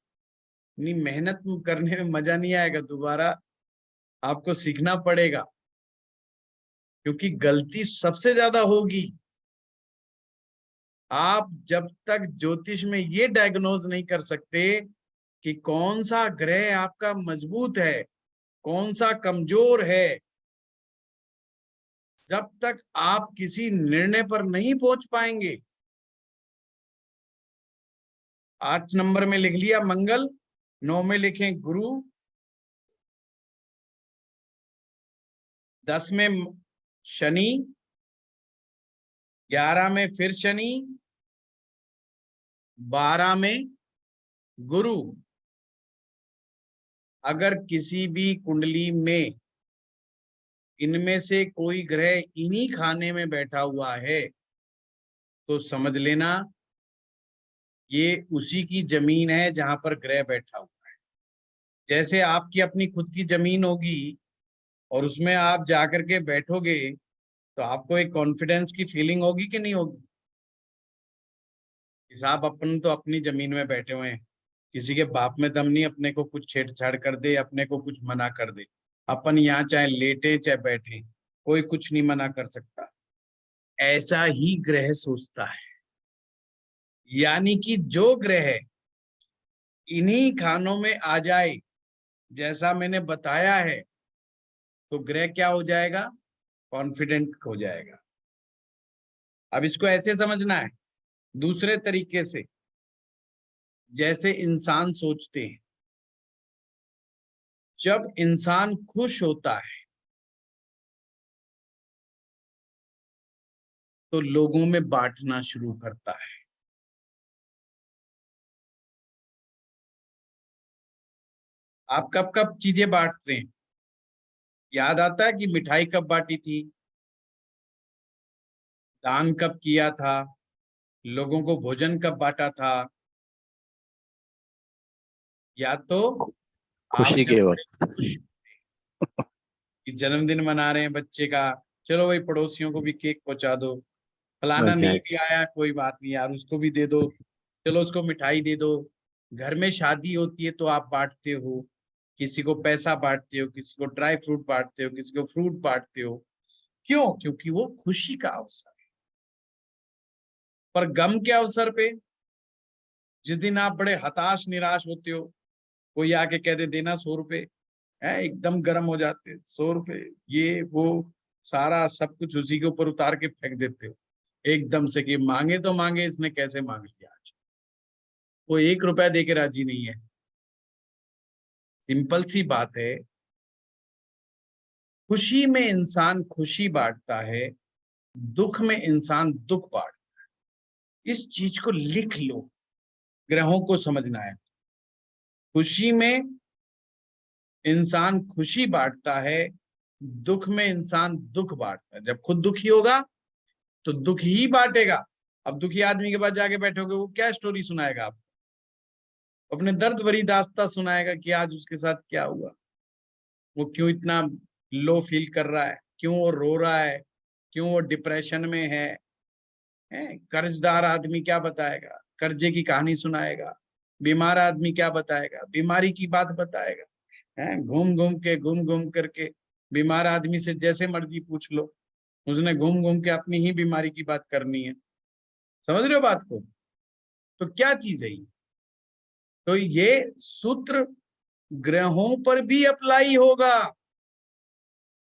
नहीं मेहनत करने में मजा नहीं आएगा, दोबारा आपको सीखना पड़ेगा, क्योंकि गलती सबसे ज्यादा होगी। आप जब तक ज्योतिष में ये डायग्नोज नहीं कर सकते कि कौन सा ग्रह आपका मजबूत है, कौन सा कमजोर है, जब तक आप किसी निर्णय पर नहीं पहुंच पाएंगे। 8 नंबर में लिख लिया मंगल, 9 में लिखें गुरु, 10 में शनि, 11 में फिर शनि, 12 में गुरु। अगर किसी भी कुंडली में इनमें से कोई ग्रह इन्हीं खाने में बैठा हुआ है तो समझ लेना ये उसी की जमीन है जहां पर ग्रह बैठा हुआ है। जैसे आपकी अपनी खुद की जमीन होगी और उसमें आप जाकर के बैठोगे तो आपको एक कॉन्फिडेंस की फीलिंग होगी कि नहीं होगी। साहब अपन तो अपनी जमीन में बैठे हुए हैं, किसी के बाप में दम नहीं अपने को कुछ छेड़छाड़ कर दे, अपने को कुछ मना कर दे। अपन यहाँ चाहे लेटे चाहे बैठे, कोई कुछ नहीं मना कर सकता। ऐसा ही ग्रह सोचता है, यानी कि जो ग्रह इन्हीं खानों में आ जाए जैसा मैंने बताया है, तो ग्रह क्या हो जाएगा, कॉन्फिडेंट हो जाएगा। अब इसको ऐसे समझना है, दूसरे तरीके से, जैसे इंसान सोचते हैं, जब इंसान खुश होता है तो लोगों में बांटना शुरू करता है। आप कब कब चीजें बांटते हैं, याद आता है कि मिठाई कब बांटी थी, दान कब किया था, लोगों को भोजन कब बांटा था? या तो आप खुशी जब के बड़े वक्त। खुश कि जन्मदिन मना रहे हैं बच्चे का, चलो भाई पड़ोसियों को भी केक पहुंचा दो, फलाना अच्छा नहीं भी अच्छा। आया कोई बात नहीं यार उसको भी दे दो, चलो उसको मिठाई दे दो। घर में शादी होती है तो आप बांटते हो, किसी को पैसा बांटते हो, किसी को ड्राई फ्रूट बांटते हो, किसी को फ्रूट बांटते हो। क्यों? क्योंकि वो खुशी का अवसर है। पर गम के अवसर पे, जिस दिन आप बड़े हताश निराश होते हो, कोई आके कह दे देना 100 रुपए, है एकदम गर्म हो जाते, 100 रुपए, ये वो सारा सब कुछ उसी के ऊपर उतार के फेंक देते हो एकदम से, कि मांगे तो मांगे, इसने कैसे मांग लिया आज, वो 1 रुपया दे के राजी नहीं है। सिंपल सी बात है, खुशी में इंसान खुशी बांटता है, दुख में इंसान दुख बांटता है। इस चीज को लिख लो, ग्रहों को समझना है। खुशी में इंसान खुशी बांटता है, दुख में इंसान दुख बांटता है। जब खुद दुखी होगा तो दुख ही बांटेगा। अब दुखी आदमी के पास जाके बैठोगे, वो क्या स्टोरी सुनाएगा आप? अपने दर्द भरी दास्तां सुनाएगा कि आज उसके साथ क्या हुआ, वो क्यों इतना लो फील कर रहा है, क्यों वो रो रहा है, क्यों वो डिप्रेशन में है? कर्जदार आदमी क्या बताएगा, कर्जे की कहानी सुनाएगा। बीमार आदमी क्या बताएगा, बीमारी की बात बताएगा। है घूम घूम करके बीमार आदमी से जैसे मर्जी पूछ लो, उसने घूम घूम के अपनी ही बीमारी की बात करनी है। समझ रहे हो बात को? तो क्या चीज है ये? तो ये सूत्र ग्रहों पर भी अप्लाई होगा।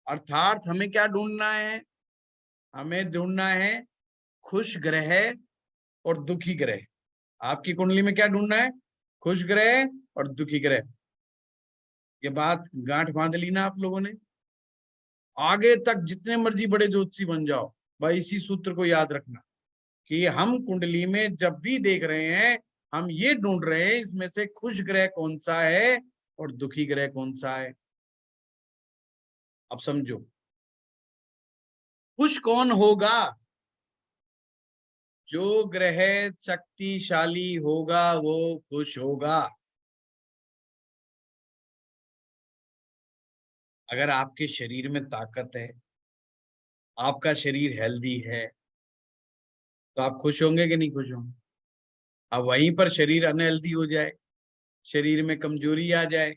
अर्थात हमें क्या ढूंढना है? हमें ढूंढना है खुश ग्रह और दुखी ग्रह। आपकी कुंडली में क्या ढूंढना है? खुश ग्रह और दुखी ग्रह। ये बात गांठ बांध ली ना आप लोगों ने? आगे तक जितने मर्जी बड़े ज्योतिषी बन जाओ, भाई इसी सूत्र को याद रखना कि हम कुंडली में जब भी देख रहे हैं, हम ये ढूंढ रहे हैं इसमें से खुश ग्रह कौन सा है और दुखी ग्रह कौन सा है। अब समझो, खुश कौन होगा? जो ग्रह शक्तिशाली होगा वो खुश होगा। अगर आपके शरीर में ताकत है, आपका शरीर हेल्दी है, तो आप खुश होंगे कि नहीं खुश होंगे? अब वहीं पर शरीर अनहेल्दी हो जाए, शरीर में कमजोरी आ जाए,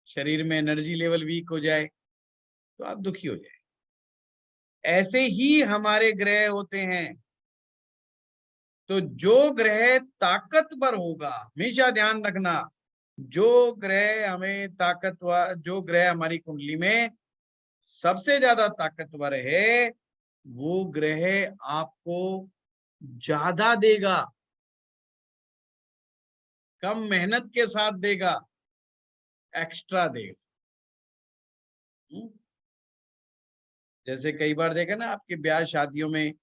शरीर में एनर्जी लेवल वीक हो जाए, तो आप दुखी हो जाए। ऐसे ही हमारे ग्रह होते हैं। तो जो ग्रह ताकतवर होगा, हमेशा ध्यान रखना, जो ग्रह हमें ताकतवर, जो ग्रह हमारी कुंडली में सबसे ज्यादा ताकतवर है, वो ग्रह आपको ज्यादा देगा, कम मेहनत के साथ देगा, एक्स्ट्रा देगा। हम्म? जैसे कई बार देखा ना आपके ब्याह शादियों में,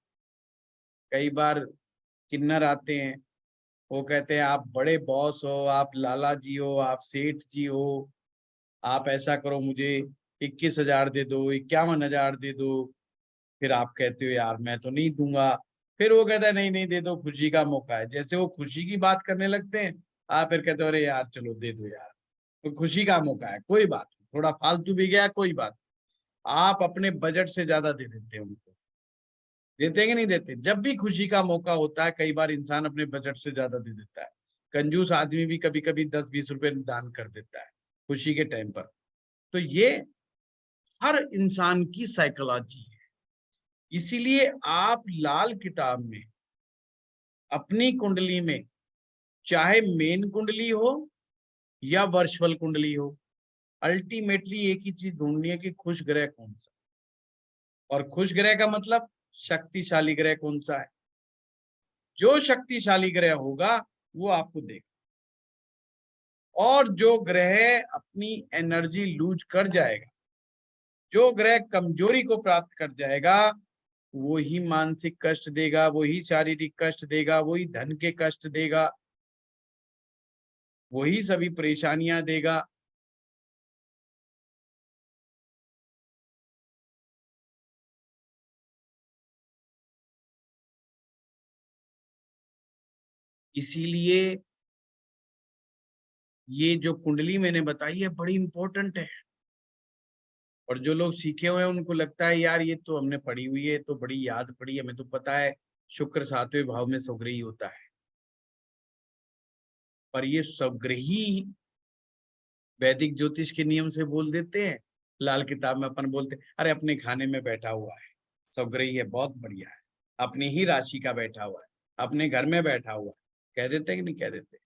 कई बार किन्नर आते हैं, वो कहते हैं आप बड़े बॉस हो, आप लाला जी हो, आप सेठ जी हो, आप ऐसा करो मुझे 21,000 दे दो, 51,000 दे दो। फिर आप कहते हो यार मैं तो नहीं दूंगा। फिर वो कहता है नहीं नहीं दे दो, खुशी का मौका है। जैसे वो खुशी की बात करने लगते हैं, आप फिर कहते हो अरे यार चलो दे दो यार, तो खुशी का मौका है, कोई बात नहीं, थोड़ा फालतू भी गया कोई बात। आप अपने बजट से ज्यादा दे देते हैं उनको। देते हैं कि नहीं देते? जब भी खुशी का मौका होता है, कई बार इंसान अपने बजट से ज्यादा दे देता है। कंजूस आदमी भी कभी कभी 10-20 रुपए दान कर देता है खुशी के टाइम पर। तो ये हर इंसान की साइकोलॉजी है। इसीलिए आप लाल किताब में अपनी कुंडली में, चाहे मेन कुंडली हो या वर्चुअल कुंडली हो, अल्टीमेटली एक ही चीज ढूंढनी है कि खुश ग्रह कौन सा। और खुश ग्रह का मतलब शक्तिशाली ग्रह कौन सा है। जो शक्तिशाली ग्रह होगा वो आपको देगा, और जो ग्रह अपनी एनर्जी लूज कर जाएगा, जो ग्रह कमजोरी को प्राप्त कर जाएगा, वो ही मानसिक कष्ट देगा, वही शारीरिक कष्ट देगा, वही धन के कष्ट देगा, वही सभी परेशानियां देगा। इसीलिए ये जो कुंडली मैंने बताई है बड़ी इंपॉर्टेंट है। और जो लोग सीखे हुए हैं उनको लगता है यार ये तो हमने पढ़ी हुई है, तो बड़ी याद पड़ी है, हमें तो पता है शुक्र 7वें भाव में स्वग्रही होता है। पर ये स्वग्रही वैदिक ज्योतिष के नियम से बोल देते हैं, लाल किताब में अपन बोलते हैं अरे अपने खाने में बैठा हुआ है, स्वग्रही है, बहुत बढ़िया है, अपनी ही राशि का बैठा हुआ है, अपने घर में बैठा हुआ है, कह देते हैं कि नहीं कह देते?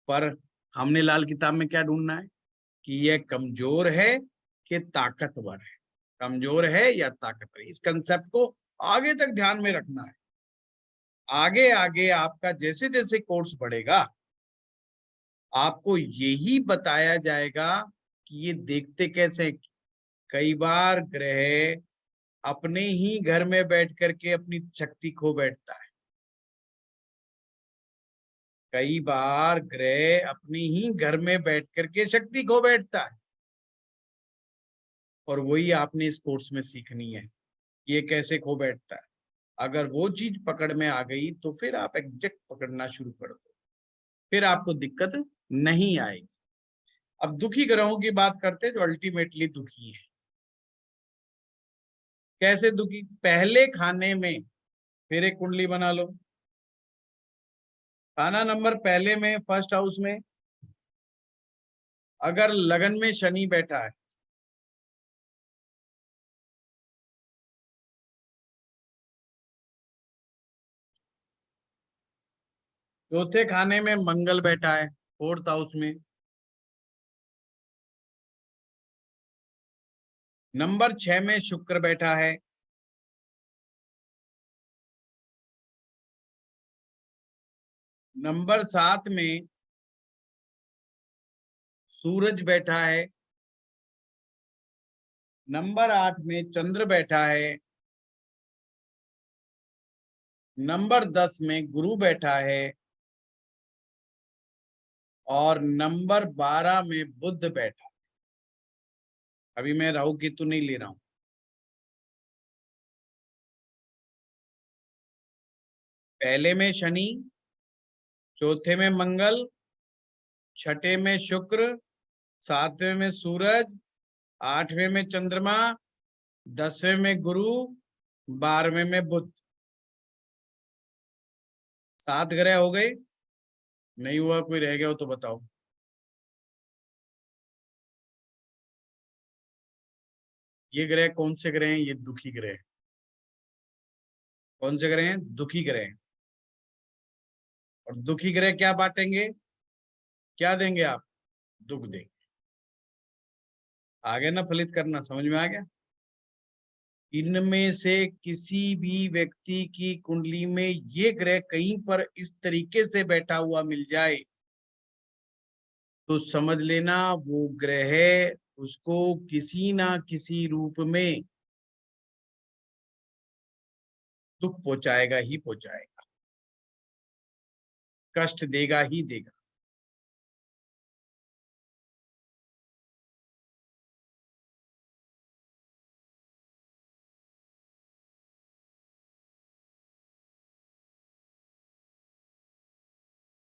पर हमने लाल किताब में क्या ढूंढना है कि यह कमजोर है कि ताकतवर है, कमजोर है या ताकतवर। इस कंसेप्ट को आगे तक ध्यान में रखना है। आगे आगे आपका जैसे जैसे कोर्स बढ़ेगा, आपको यही बताया जाएगा कि ये देखते कैसे। कई बार ग्रह अपने ही घर में बैठ करके अपनी शक्ति खो बैठता है। कई बार ग्रह अपनी ही घर में बैठ करके शक्ति खो बैठता है, और वही आपने इस कोर्स में सीखनी है, ये कैसे खो बैठता है। अगर वो चीज पकड़ में आ गई तो फिर आप एग्जैक्ट पकड़ना शुरू कर दो। फिर आपको दिक्कत नहीं आएगी। अब दुखी ग्रहों की बात करते हैं जो अल्टीमेटली दुखी है। कैसे दुखी? पहले खाने में, फिर एक कुंडली बना लो, खाना नंबर पहले में, फर्स्ट हाउस में अगर लगन में शनि बैठा है, चौथे खाने में मंगल बैठा है, फोर्थ हाउस में, नंबर 6 में शुक्र बैठा है, नंबर 7 में सूरज बैठा है, नंबर 8 में चंद्र बैठा है, नंबर 10 में गुरु बैठा है और नंबर 12 में बुध बैठा है। अभी मैं राहु केतु नहीं ले रहा हूं। पहले में शनि, चौथे में मंगल, छठे में शुक्र, सातवें में सूरज, आठवें में चंद्रमा, 10वें में गुरु, 12वें में बुध। 7 ग्रह हो गए। नहीं हुआ, कोई रह गया हो तो बताओ। ये ग्रह कौन से ग्रह हैं? ये दुखी ग्रह। कौन से ग्रह हैं? दुखी ग्रह। और दुखी ग्रह क्या बांटेंगे? क्या देंगे आप? दुख देंगे। आगे ना फलित करना, समझ में आ गया? इनमें से किसी भी व्यक्ति की कुंडली में ये ग्रह कहीं पर इस तरीके से बैठा हुआ मिल जाए तो समझ लेना वो ग्रह उसको किसी ना किसी रूप में दुख पहुंचाएगा ही पहुंचाएगा, कष्ट देगा ही देगा।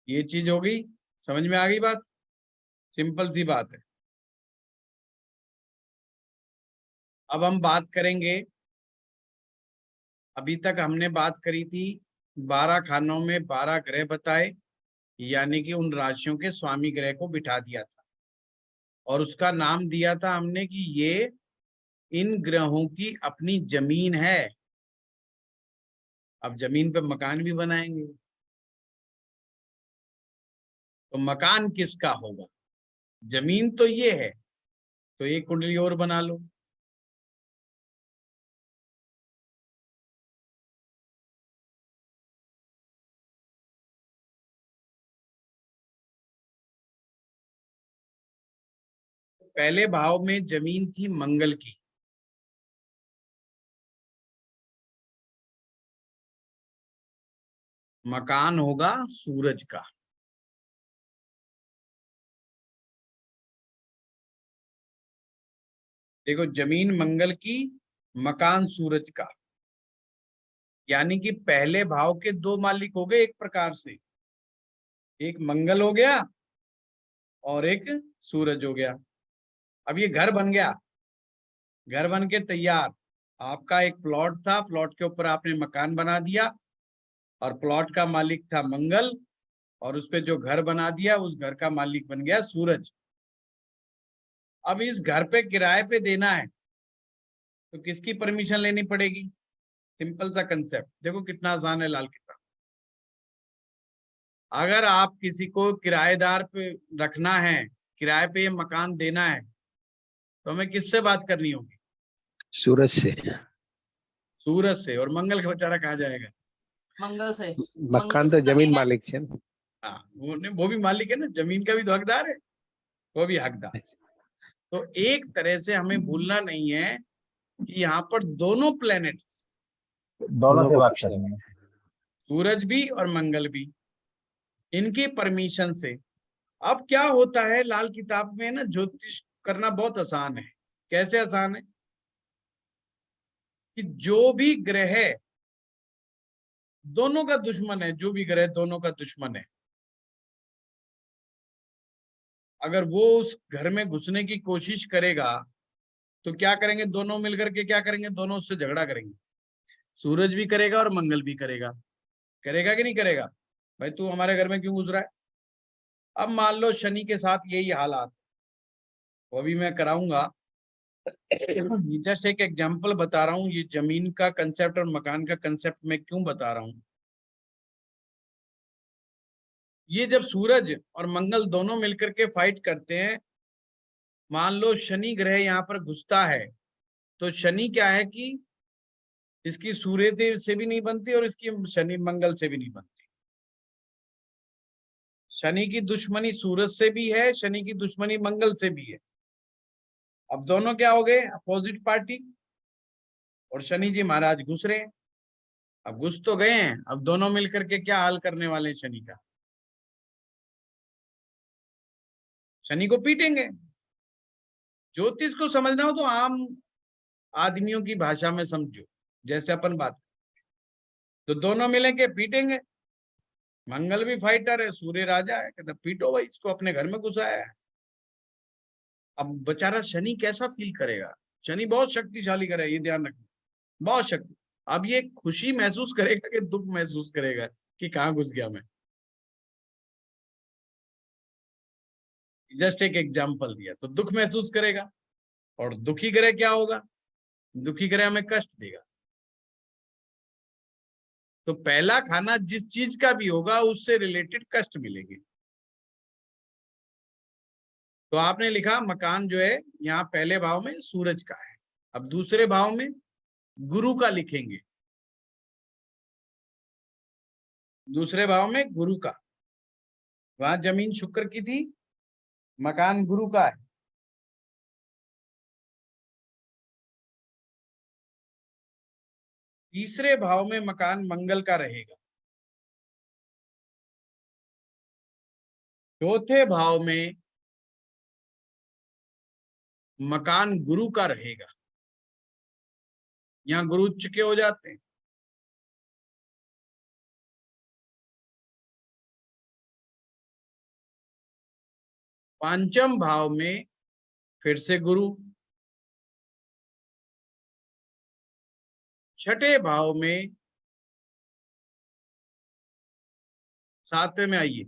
ये चीज हो गई, समझ में आ गई बात? सिंपल सी बात है। अब हम बात करेंगे, अभी तक हमने बात करी थी 12 खानों में 12 ग्रह बताए, यानी कि उन राशियों के स्वामी ग्रह को बिठा दिया था और उसका नाम दिया था हमने कि ये इन ग्रहों की अपनी जमीन है। अब जमीन पे मकान भी बनाएंगे, तो मकान किसका होगा? जमीन तो ये है, तो एक कुंडली और बना लो। पहले भाव में जमीन थी मंगल की, मकान होगा सूरज का। देखो, जमीन मंगल की, मकान सूरज का, यानी कि पहले भाव के दो मालिक हो गए एक प्रकार से। एक मंगल हो गया और एक सूरज हो गया। अब ये घर बन गया, घर बन के तैयार। आपका एक प्लॉट था, प्लॉट के ऊपर आपने मकान बना दिया और प्लॉट का मालिक था मंगल, और उस पे जो घर बना दिया उस घर का मालिक बन गया सूरज। अब इस घर पे किराए पे देना है तो किसकी परमिशन लेनी पड़ेगी? सिंपल सा कंसेप्ट, देखो कितना आसान है लाल किताब। अगर आप किसी को किराएदार पे रखना है, किराए पे ये मकान देना है, तो हमें किससे बात करनी होगी? सूरज से। सूरज से। और मंगल का बेचारा कहाँ जाएगा? मंगल से। मकान तो जमीन मालिक है ना। हाँ, वो भी मालिक है ना, जमीन का भी तो हकदार है, वो भी हकदार। तो एक तरह से हमें भूलना नहीं है कि यहाँ पर दोनों प्लैनेट्स, दोनों से बात करेंगे, सूरज भी और मंगल भी, इनकी परमिशन से। अब क्या होता है लाल किताब में ना, ज्योतिष करना बहुत आसान है। कैसे आसान है? कि जो भी ग्रह दोनों का दुश्मन है, जो भी ग्रह दोनों का दुश्मन है, अगर वो उस घर में घुसने की कोशिश करेगा तो क्या करेंगे दोनों मिलकर के, क्या करेंगे, दोनों उससे झगड़ा करेंगे। सूरज भी करेगा और मंगल भी करेगा। करेगा कि नहीं करेगा, भाई तू हमारे घर में क्यों घुस रहा है। अब मान लो शनि के साथ यही हालात, वो भी मैं कराऊंगा। जस्ट एक एग्जांपल बता रहा हूँ, ये जमीन का कंसेप्ट और मकान का कंसेप्ट मैं क्यों बता रहा हूँ। ये जब सूरज और मंगल दोनों मिलकर के फाइट करते हैं, मान लो शनि ग्रह यहाँ पर घुसता है, तो शनि क्या है कि इसकी सूर्य देव से भी नहीं बनती और इसकी शनि मंगल से भी नहीं बनती। शनि की दुश्मनी सूरज से भी है, शनि की दुश्मनी मंगल से भी है। अब दोनों क्या हो गए, अपोजिट पार्टी, और शनि जी महाराज घुस रहे हैं। अब घुस तो गए हैं, अब दोनों मिलकर के क्या हाल करने वाले हैं शनि का, शनि को पीटेंगे। ज्योतिष को समझना हो तो आम आदमियों की भाषा में समझो, जैसे अपन बात, तो दोनों मिलेंगे पीटेंगे। मंगल भी फाइटर है, सूर्य राजा है, कहते पीटो भाई, इसको अपने घर में घुसाया है। अब बेचारा शनि कैसा फील करेगा, शनि बहुत शक्तिशाली करेगा, ये ध्यान रखना, बहुत शक्ति। अब ये खुशी महसूस करेगा कि दुख महसूस करेगा कि कहाँ घुस गया मैं। जस्ट एक एग्जांपल दिया, तो दुख महसूस करेगा। और दुखी ग्रह क्या होगा, दुखी ग्रह हमें कष्ट देगा। तो पहला खाना जिस चीज का भी होगा उससे रिलेटेड कष्ट मिलेंगे। तो आपने लिखा मकान जो है यहाँ पहले भाव में सूरज का है, अब दूसरे भाव में गुरु का लिखेंगे, दूसरे भाव में गुरु का। वहां जमीन शुक्र की थी, मकान गुरु का है। तीसरे भाव में मकान मंगल का रहेगा। चौथे भाव में मकान गुरु का रहेगा। यहाँ गुरु उच्च के हो जाते हैं। पांचम भाव में फिर से गुरु। छठे भाव में, सातवें में आइए,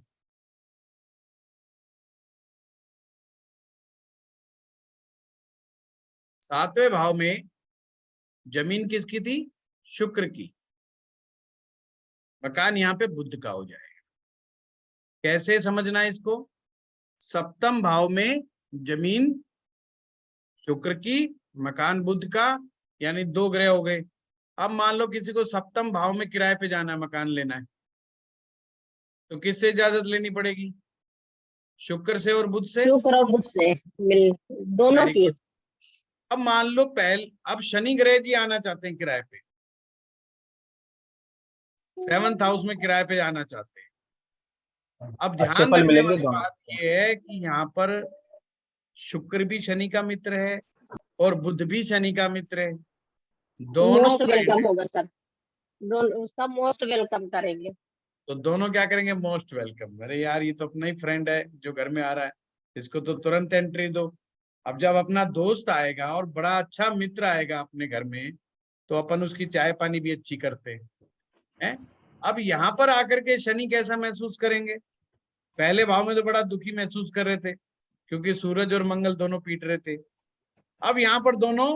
सातवें भाव में जमीन किसकी थी, शुक्र की। मकान यहाँ पे बुध का हो जाएगा। कैसे समझना है इसको, सप्तम भाव में जमीन शुक्र की, मकान बुध का, यानी दो ग्रह हो गए। अब मान लो किसी को सप्तम भाव में किराए पे जाना है, मकान लेना है, तो किससे इजाजत लेनी पड़ेगी, शुक्र से और बुध से। शुक्र और बुध से मिल, दोनों वेरी की। गुड। अब मान लो अब शनि ग्रह जी आना चाहते हैं किराए पे, 7th हाउस में किराए पे जाना चाहते हैं। अब अच्छे ध्यान फल रखने मिलेंगे वाली दोनों। बात यह है कि यहाँ पर शुक्र भी शनि का मित्र है और बुध भी शनि का मित्र है, दोनों मोस्ट फ्रेंड वेलकम है। होगा सर, दोनों उसका मोस्ट वेलकम करेंगे। तो दोनों क्या करेंगे, मोस्ट वेलकम। अरे यार ये तो अपना ही फ्रेंड है जो घर में आ रहा है, इसको तो तुरंत एंट्री दो। अब जब अपना दोस्त आएगा और बड़ा अच्छा मित्र आएगा अपने घर में, तो अपन उसकी चाय पानी भी अच्छी करते हैं। अब यहाँ पर आकर के शनि कैसा महसूस करेंगे, पहले भाव में तो बड़ा दुखी महसूस कर रहे थे क्योंकि सूरज और मंगल दोनों पीट रहे थे। अब यहाँ पर दोनों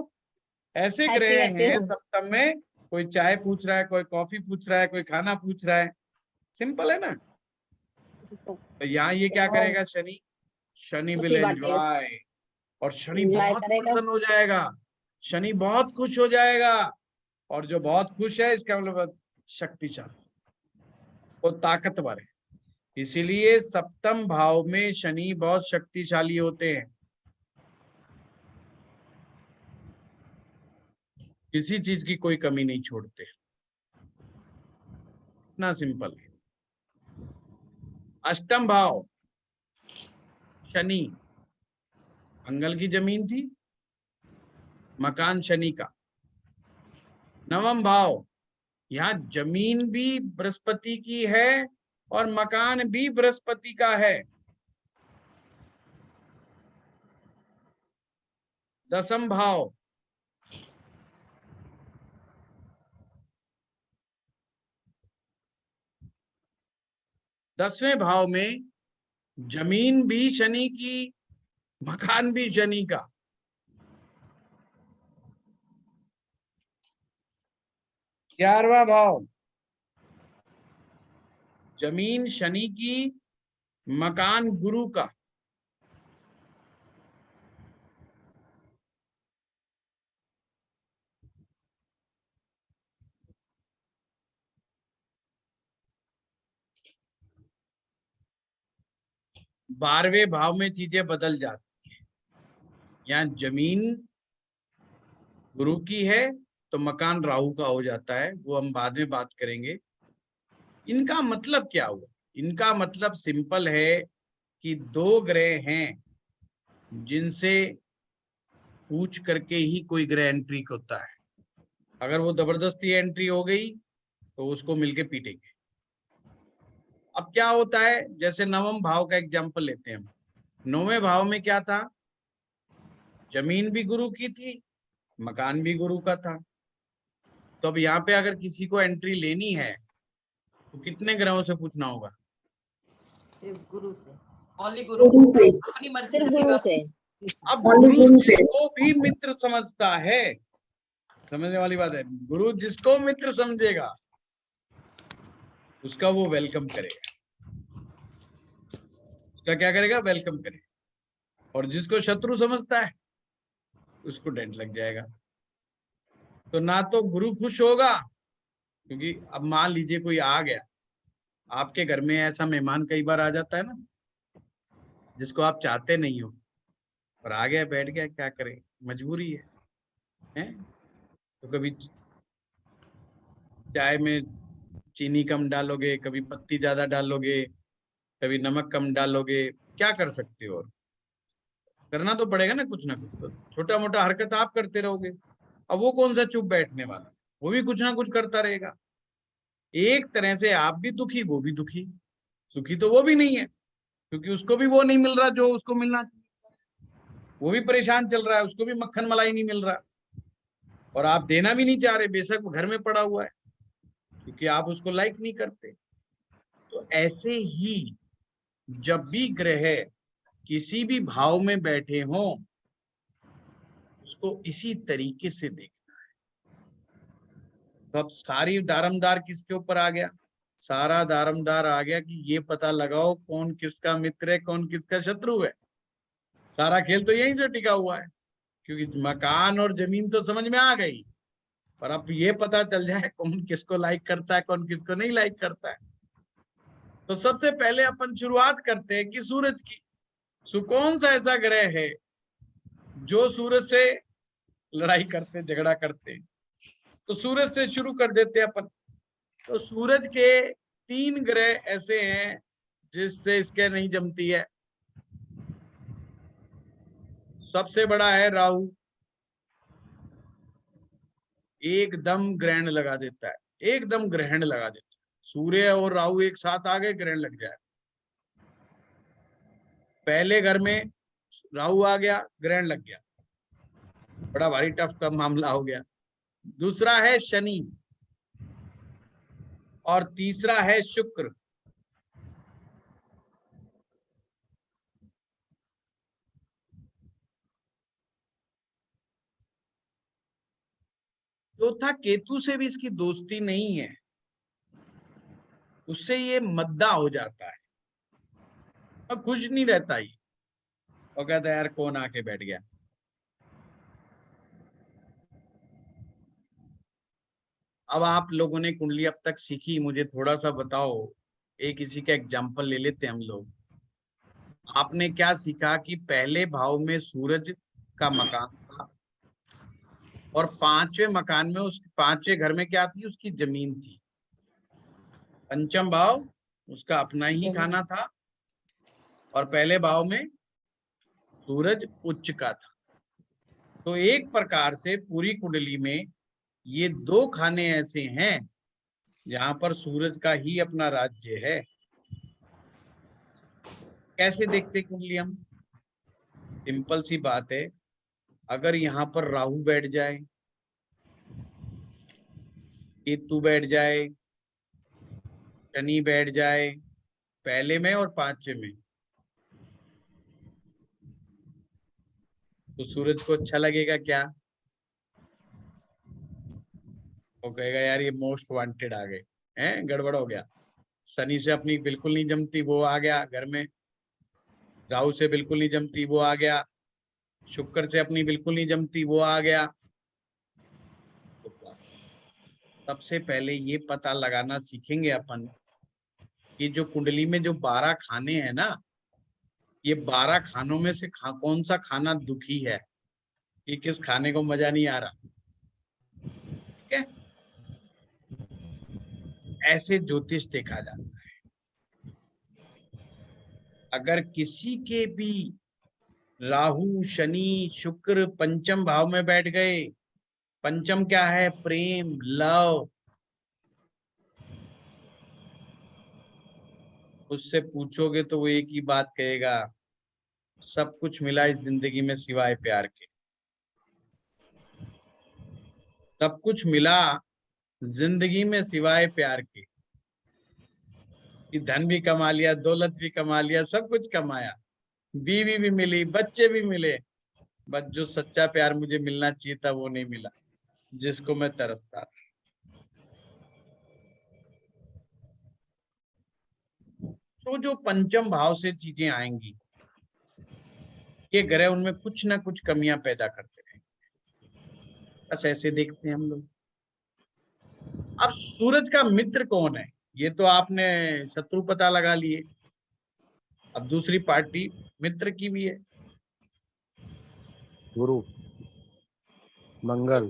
ऐसे हैप्पी ग्रह हैप्पी हैं हो। सप्तम में, कोई चाय पूछ रहा है, कोई कॉफी पूछ रहा है, कोई खाना पूछ रहा है। सिंपल है ना। तो यहाँ ये क्या करेगा शनि, शनि विल खुशी बांटेगा, एंजॉय, और शनि एंजॉय बहुत करेगा। प्रसन्न हो जाएगा, शनि बहुत खुश हो जाएगा। और जो बहुत खुश है इसका मतलब शक्तिशाली, वो ताकतवर है। इसीलिए सप्तम भाव में शनि बहुत शक्तिशाली होते हैं, किसी चीज की कोई कमी नहीं छोड़ते, इतना सिंपल है। अष्टम भाव शनि, मंगल की जमीन थी, मकान शनि का। नवम भाव, यहाँ जमीन भी बृहस्पति की है और मकान भी बृहस्पति का है। 10वां भाव, दसवें भाव में जमीन भी शनि की, मकान भी शनि का। 11वां भाव, जमीन शनि की, मकान गुरु का। बारहवें भाव में चीजें बदल जाती हैं। यहाँ जमीन गुरु की है तो मकान राहु का हो जाता है, वो हम बाद में बात करेंगे। इनका मतलब क्या हुआ? इनका मतलब सिंपल है कि दो ग्रह हैं जिनसे पूछ करके ही कोई ग्रह एंट्री होता है। अगर वो जबरदस्ती एंट्री हो गई तो उसको मिलके पीटेंगे। अब क्या होता है, जैसे 9वें भाव का एग्जांपल लेते हैं हम। 9वें भाव में क्या था? जमीन भी गुरु की थी, मकान भी गुरु का था। तो अब यहाँ पे अगर किसी को एंट्री लेनी है तो कितने ग्रहों से पूछना होगा? सिर्फ गुरु से, ओनली गुरु से, अपनी मर्जी सिर्फ से गुरु से। अब गुरु जिसको भी मित्र समझता है, समझने वाली बात है, गुरु जिसको मित्र समझेगा उसका वो वेलकम करेगा। उसका क्या करेगा? वेलकम करेगा। और जिसको शत्रु समझता है उसको डेंट लग जाएगा। तो ना तो गुरु खुश होगा, क्योंकि अब मान लीजिए कोई आ गया आपके घर में, ऐसा मेहमान कई बार आ जाता है ना जिसको आप चाहते नहीं हो, और आ गया, बैठ गया, क्या करे, मजबूरी है? तो कभी चाय में चीनी कम डालोगे, कभी पत्ती ज्यादा डालोगे, कभी नमक कम डालोगे, क्या कर सकते हो? और करना तो पड़ेगा ना कुछ ना कुछ। तो छोटा मोटा हरकत आप करते रहोगे, अब वो कौन सा चुप बैठने वाला, वो भी कुछ ना कुछ करता रहेगा। एक तरह से आप भी दुखी, वो भी दुखी। सुखी तो वो भी नहीं है, क्योंकि उसको भी वो नहीं मिल रहा जो उसको मिलना चाहिए। वो भी परेशान चल रहा है, उसको भी मक्खन मलाई नहीं मिल रहा, और आप देना भी नहीं चाह रहे, बेशक वो घर में पड़ा हुआ है, क्योंकि आप उसको लाइक नहीं करते। तो ऐसे ही जब भी ग्रह किसी भी भाव में बैठे हों, उसको इसी तरीके से देखना है। तो अब सारी दारमदार किसके ऊपर आ गया? सारा दारमदार आ गया कि ये पता लगाओ कौन किसका मित्र है, कौन किसका शत्रु है। सारा खेल तो यहीं से टिका हुआ है, क्योंकि मकान और जमीन तो समझ में आ गई, पर अब ये पता चल जाए कौन किसको लाइक करता है, कौन किसको नहीं लाइक करता है। तो सबसे पहले अपन शुरुआत करते हैं कि सूरज की। कौन सा ऐसा ग्रह है जो सूरज से लड़ाई करते, झगड़ा करते? तो सूरज से शुरू कर देते हैं अपन। तो सूरज के 3 ग्रह ऐसे हैं जिससे इसके नहीं जमती है। सबसे बड़ा है राहु, एकदम ग्रहण लगा देता है, एकदम ग्रहण लगा देता है। सूर्य और राहु एक साथ आ गए, ग्रहण लग जाए। पहले घर में राहु आ गया, ग्रहण लग गया, बड़ा भारी टफ का मामला हो गया। दूसरा है शनि, और तीसरा है शुक्र। चौथा केतु से भी इसकी दोस्ती नहीं है, उससे ये मद्दा हो जाता है, और खुश नहीं रहता ही, और कहता है यार कौन आके बैठ गया। अब आप लोगों ने कुंडली अब तक सीखी, मुझे थोड़ा सा बताओ, एक इसी का एग्जाम्पल ले लेते हैं हम लोग। आपने क्या सीखा कि पहले भाव में सूरज का मकान था, और 5वें मकान में, उस 5वें घर में क्या थी? उसकी जमीन थी। पंचम भाव उसका अपना ही खाना था, और पहले भाव में सूरज उच्च का था। तो एक प्रकार से पूरी कुंडली में ये 2 खाने ऐसे हैं जहां पर सूरज का ही अपना राज्य है। कैसे देखते कुंडली हम? सिंपल सी बात है, अगर यहाँ पर राहु बैठ जाए, केतु बैठ जाए, शनि बैठ जाए पहले में और पांचवें में, तो सूरज को अच्छा लगेगा क्या? वो कहेगा यार ये मोस्ट वांटेड आ गए हैं, गड़बड़ हो गया। शनि से अपनी बिल्कुल नहीं जमती, वो आ गया घर में। राहु से बिल्कुल नहीं जमती, वो आ गया। शुक्र से अपनी बिल्कुल नहीं जमती, वो आ गया। तो सबसे पहले ये पता लगाना सीखेंगे अपन कि जो कुंडली में जो 12 खाने हैं ना, ये 12 खानों में से कौन सा खाना दुखी है, कि किस खाने को मजा नहीं आ रहा। ठीक है, ऐसे ज्योतिष देखा जाता है। अगर किसी के भी राहु शनि शुक्र पंचम भाव में बैठ गए, पंचम क्या है? प्रेम, लव। उससे पूछोगे तो वो एक ही बात कहेगा, सब कुछ मिला इस जिंदगी में सिवाय प्यार के। सब कुछ मिला जिंदगी में सिवाय प्यार के, कि धन भी कमा लिया, दौलत भी कमा लिया, सब कुछ कमाया, बीवी भी मिली, बच्चे भी मिले, बस जो सच्चा प्यार मुझे मिलना चाहिए था वो नहीं मिला, जिसको मैं तरसता था। तो जो पंचम भाव से चीजें आएंगी, ये ग्रह उनमें कुछ ना कुछ कमियां पैदा करते हैं। बस ऐसे देखते हैं हम लोग। अब सूरज का मित्र कौन है, ये तो आपने शत्रु पता लगा लिए। अब दूसरी पार्टी मित्र की भी है। गुरु, मंगल,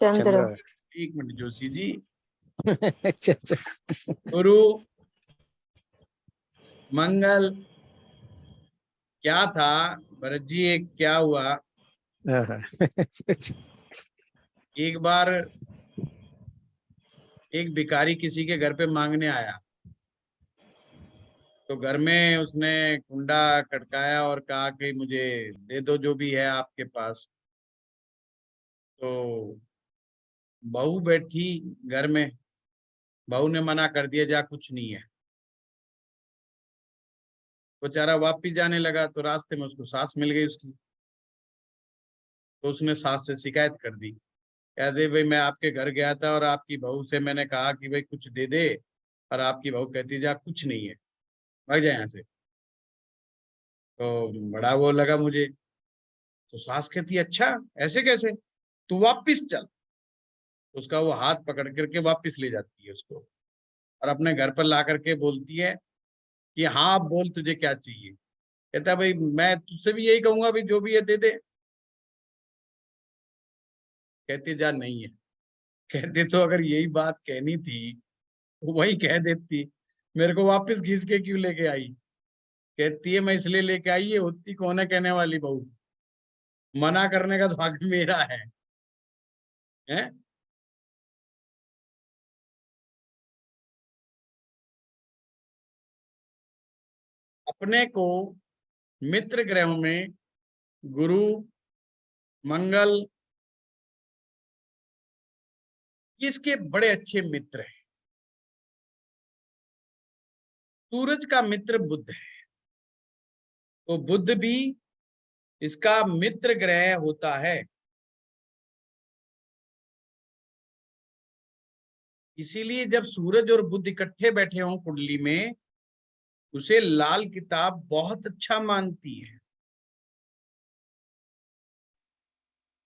चंद्र। चंद्र। एक मिनट जोशी जी, अच्छा अच्छा। गुरु, मंगल, क्या था भरत जी, एक क्या हुआ, हाँ, हाँ। अच्छा, एक बार एक भिखारी किसी के घर पे मांगने आया, तो घर में उसने कुंडा खटकाया और कहा कि मुझे दे दो जो भी है आपके पास। तो बहू बैठी घर में, बहू ने मना कर दिया, जा कुछ नहीं है। बेचारा वापिस जाने लगा तो रास्ते में उसको सास मिल गई उसकी। तो उसने सास से शिकायत कर दी, कह दे भाई मैं आपके घर गया था और आपकी बहू से मैंने कहा कि भाई कुछ दे दे, और आपकी बहू कहती जा कुछ नहीं है, भाग जाए यहाँ से। तो बड़ा वो लगा मुझे। तो सास कहती अच्छा ऐसे कैसे, तू वापिस चल। उसका वो हाथ पकड़ करके वापिस ले जाती है उसको, और अपने घर पर ला करके बोलती है कि हाँ अब बोल तुझे क्या चाहिए। कहता है भाई मैं तुझसे भी यही कहूंगा भाई जो भी है दे दे। कहती जा नहीं है। कहते तो अगर यही बात कहनी थी तो वही कह देती, मेरे को वापस घिस के क्यों लेके आई। कहती है मैं इसलिए लेके आई, ये होती कौन है कहने वाली बहू, मना करने का तो हक मेरा है, हैं? अपने को मित्र ग्रहों में गुरु, मंगल, इसके बड़े अच्छे मित्र हैं। सूरज का मित्र बुध है, तो बुध भी इसका मित्र ग्रह होता है। इसीलिए जब सूरज और बुध इकट्ठे बैठे हों कुंडली में, उसे लाल किताब बहुत अच्छा मानती है।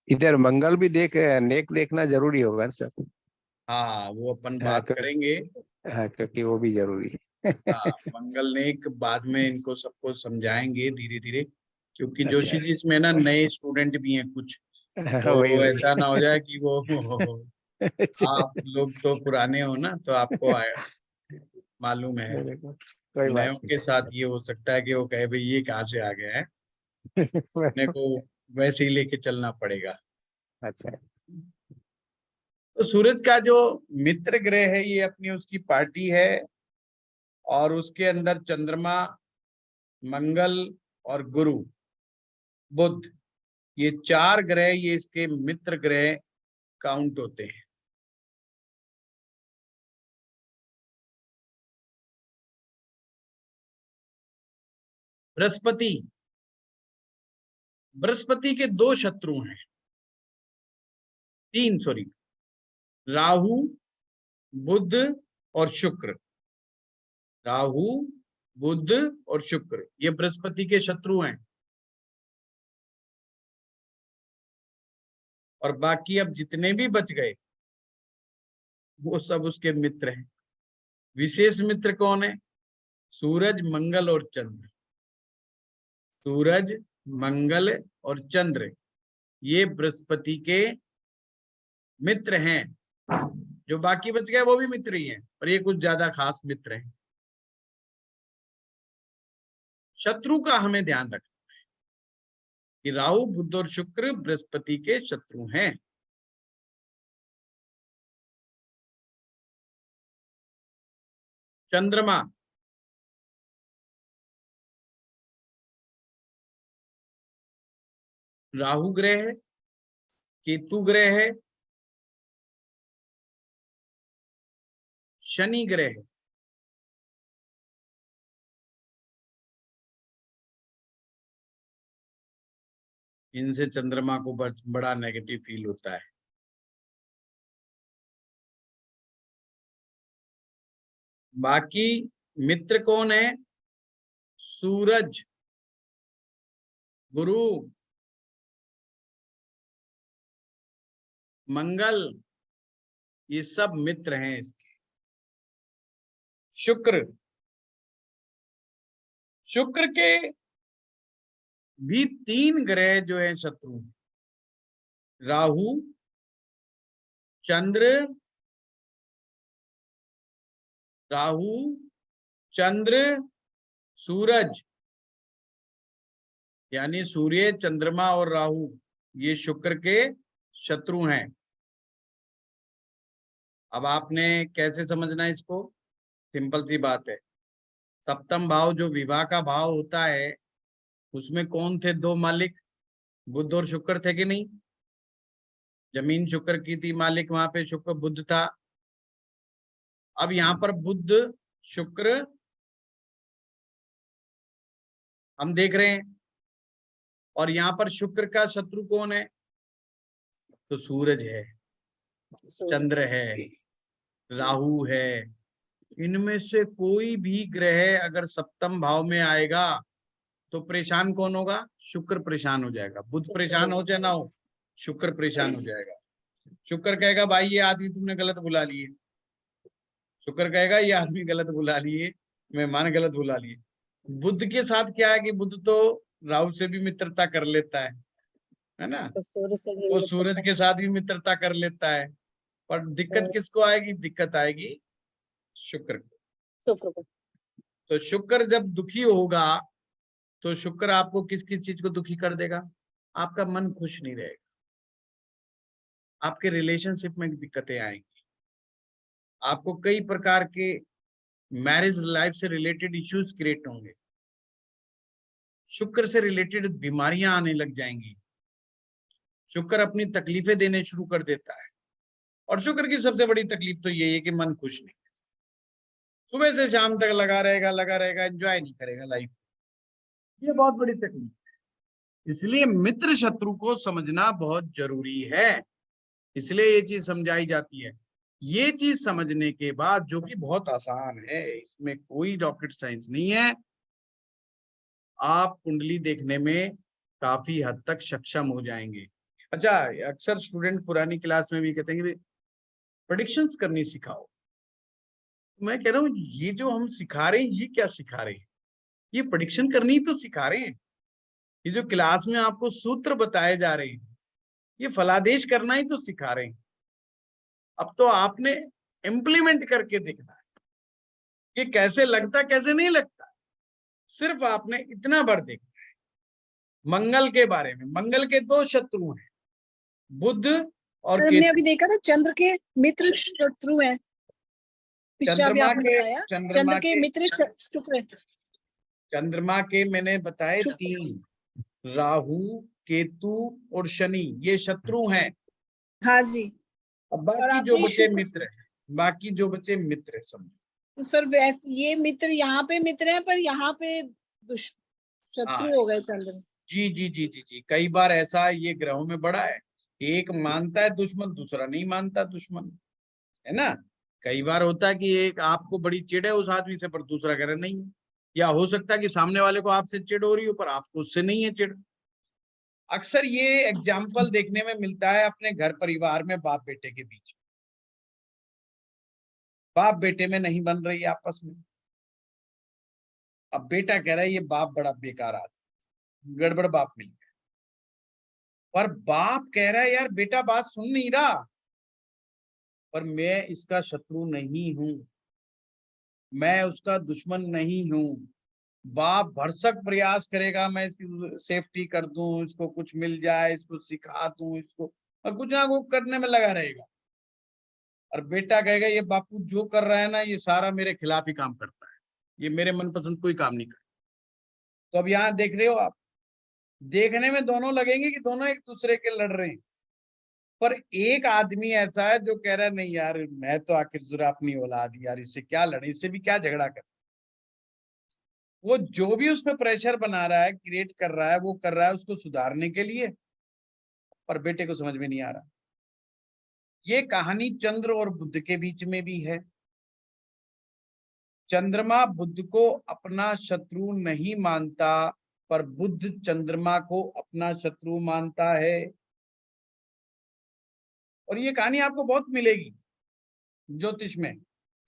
इधर मंगल भी नेक देखना जरूरी होगा ना सर। हाँ वो अपन हाँ, बात करेंगे। हाँ, क्योंकि वो भी जरूरी है। हाँ मंगल ने एक बाद में इनको सबको समझाएंगे धीरे धीरे, क्योंकि अच्छा। जोशी जी इसमें ना नए स्टूडेंट भी हैं कुछ, हाँ, वही तो वही। ऐसा ना हो जाए कि वो अच्छा, आप लोग तो पुराने हो ना, तो आपको मालूम है। कोई बात नयों के साथ ये हो सकता है कि वो कहे भाई ये कहाँ से आ गया है, अपने नहीं। को वैसे ही लेके चलना पड़ेगा। अच्छा। तो सूरज का जो मित्र ग्रह है ये अपनी उसकी पार्टी है, और उसके अंदर चंद्रमा, मंगल और गुरु, बुध, ये 4 ग्रह ये इसके मित्र ग्रह काउंट होते हैं। बृहस्पति, बृहस्पति के 2 शत्रु हैं, 3 सॉरी, राहु, बुध और शुक्र। राहु, बुध और शुक्र ये बृहस्पति के शत्रु हैं। और बाकी अब जितने भी बच गए वो सब उसके मित्र हैं। विशेष मित्र कौन है? सूरज, मंगल और चंद्र। सूरज, मंगल और चंद्र ये बृहस्पति के मित्र हैं। जो बाकी बच गए वो भी मित्र ही हैं, पर ये कुछ ज्यादा खास मित्र हैं। शत्रु का हमें ध्यान रखना है कि राहु, बुध और शुक्र बृहस्पति के शत्रु हैं। चंद्रमा, राहु ग्रह है, केतु ग्रह है, शनि ग्रह है। इनसे चंद्रमा को बड़ा नेगेटिव फील होता है। बाकी मित्र कौन है? सूरज, गुरु, मंगल ये सब मित्र हैं इसके। शुक्र, शुक्र के भी 3 ग्रह जो है शत्रु हैं। राहु, चंद्र, राहु, चंद्र, सूरज, यानी सूर्य, चंद्रमा और राहु ये शुक्र के शत्रु हैं। अब आपने कैसे समझना है इसको? सिंपल सी बात है। सप्तम भाव जो विवाह का भाव होता है उसमें कौन थे 2 मालिक? बुध और शुक्र थे कि नहीं? जमीन शुक्र की थी मालिक, वहां पे शुक्र बुध था। अब यहाँ पर बुध शुक्र हम देख रहे हैं, और यहाँ पर शुक्र का शत्रु कौन है? तो सूरज है, चंद्र है, राहु है। इनमें से कोई भी ग्रह अगर सप्तम भाव में आएगा तो परेशान कौन होगा? शुक्र परेशान हो जाएगा। बुध परेशान हो चाहे ना हो, शुक्र परेशान हो जाएगा। शुक्र कहेगा भाई ये आदमी तुमने गलत बुला लिए। शुक्र कहेगा ये आदमी गलत बुला लिए, मेहमान गलत बुला लिए। बुध के साथ क्या है कि बुध तो राहु से भी मित्रता कर लेता है ना? वो सूरज के साथ भी मित्रता कर लेता है। पर दिक्कत किसको आएगी? दिक्कत आएगी शुक्र को। तो शुक्र जब दुखी होगा तो शुक्र आपको किस किस चीज को दुखी कर देगा? आपका मन खुश नहीं रहेगा, आपके रिलेशनशिप में दिक्कतें आएंगी, आपको कई प्रकार के मैरिज लाइफ से रिलेटेड इश्यूज क्रिएट होंगे, शुक्र से रिलेटेड बीमारियां आने लग जाएंगी। शुक्र अपनी तकलीफें देने शुरू कर देता है, और शुक्र की सबसे बड़ी तकलीफ तो यही है कि मन खुश नहीं, सुबह से शाम तक लगा रहेगा, एंजॉय नहीं करेगा लाइफ। ये बहुत बड़ी तकलीफ है। इसलिए मित्र शत्रु को समझना बहुत जरूरी है, इसलिए ये चीज समझाई जाती है। ये चीज समझने के बाद, जो कि बहुत आसान है, इसमें कोई रॉकेट साइंस नहीं है, आप कुंडली देखने में काफी हद तक सक्षम हो जाएंगे। अच्छा, अक्सर स्टूडेंट पुरानी क्लास में भी कहते हैं कि प्रेडिक्शंस करनी सिखाओ। मैं कह रहा हूँ ये जो हम सिखा रहे हैं ये क्या सिखा रहे हैं? ये प्रेडिक्शन करनी तो सिखा रहे हैं। ये जो क्लास में आपको सूत्र बताए जा रहे हैं ये फलादेश करना ही तो सिखा रहे हैं। अब तो आपने इम्प्लीमेंट करके देखना है कि कैसे लगता कैसे नहीं लगता। सिर्फ आपने इतना बार देखना है। मंगल के बारे में, मंगल के 2 शत्रु हैं, बुध और हमने अभी देखा ना चंद्र के मित्र शत्रु हैं। चंद्रमा के चंद्र के मित्र शुक्र है। चंद्रमा के मैंने बताए 3, राहु, केतु और शनि ये शत्रु हैं। हाँ जी। अब और बाकी जो आपने बचे शुक्र- मित्र हैं, बाकी जो बचे मित्र हैं समझो। तो सर वैसे ये मित्र यहाँ पे मित्र है, पर यहाँ पे शत्रु हो गए चंद्र। जी जी जी जी जी, कई बार ऐसा ये ग्रहों में बड़ा है, एक मानता है दुश्मन, दूसरा नहीं मानता दुश्मन, है ना। कई बार होता है कि एक आपको बड़ी चिढ़ है उस आदमी से, पर दूसरा कह रहा नहीं है। या हो सकता है कि सामने वाले को आपसे चिढ़ हो रही हो पर आपको उससे नहीं है चिढ़। अक्सर ये एग्जाम्पल देखने में मिलता है अपने घर परिवार में, बाप बेटे के बीच। बाप बेटे में नहीं बन रही आपस में। अब बेटा कह रहा है ये बाप बड़ा बेकार आदमी, गड़बड़ बाप मिल गया। पर बाप कह रहा है यार बेटा बात सुन नहीं रहा, पर मैं इसका शत्रु नहीं हूं, मैं उसका दुश्मन नहीं हूं। बाप भरसक प्रयास करेगा मैं इसकी सेफ्टी कर दूं, इसको कुछ मिल जाए, इसको सिखा दूं, इसको और कुछ ना कुछ करने में लगा रहेगा। और बेटा कहेगा ये बापू जो कर रहा है ना ये सारा मेरे खिलाफ ही काम करता है, ये मेरे मनपसंद कोई काम नहीं करता। तो अब यहाँ देख रहे हो आप, देखने में दोनों लगेंगे कि दोनों एक दूसरे के लड़ रहे हैं, पर एक आदमी ऐसा है जो कह रहा है नहीं यार मैं तो आखिर जरा अपनी औलाद यार, इससे क्या लड़े, इससे भी क्या झगड़ा कर। वो जो भी उस पर प्रेशर बना रहा है, क्रिएट कर रहा है, वो कर रहा है उसको सुधारने के लिए, पर बेटे को समझ में नहीं आ रहा। ये कहानी चंद्र और बुध के बीच में भी है। चंद्रमा बुध को अपना शत्रु नहीं मानता, पर बुध चंद्रमा को अपना शत्रु मानता है। और ये कहानी आपको बहुत मिलेगी ज्योतिष में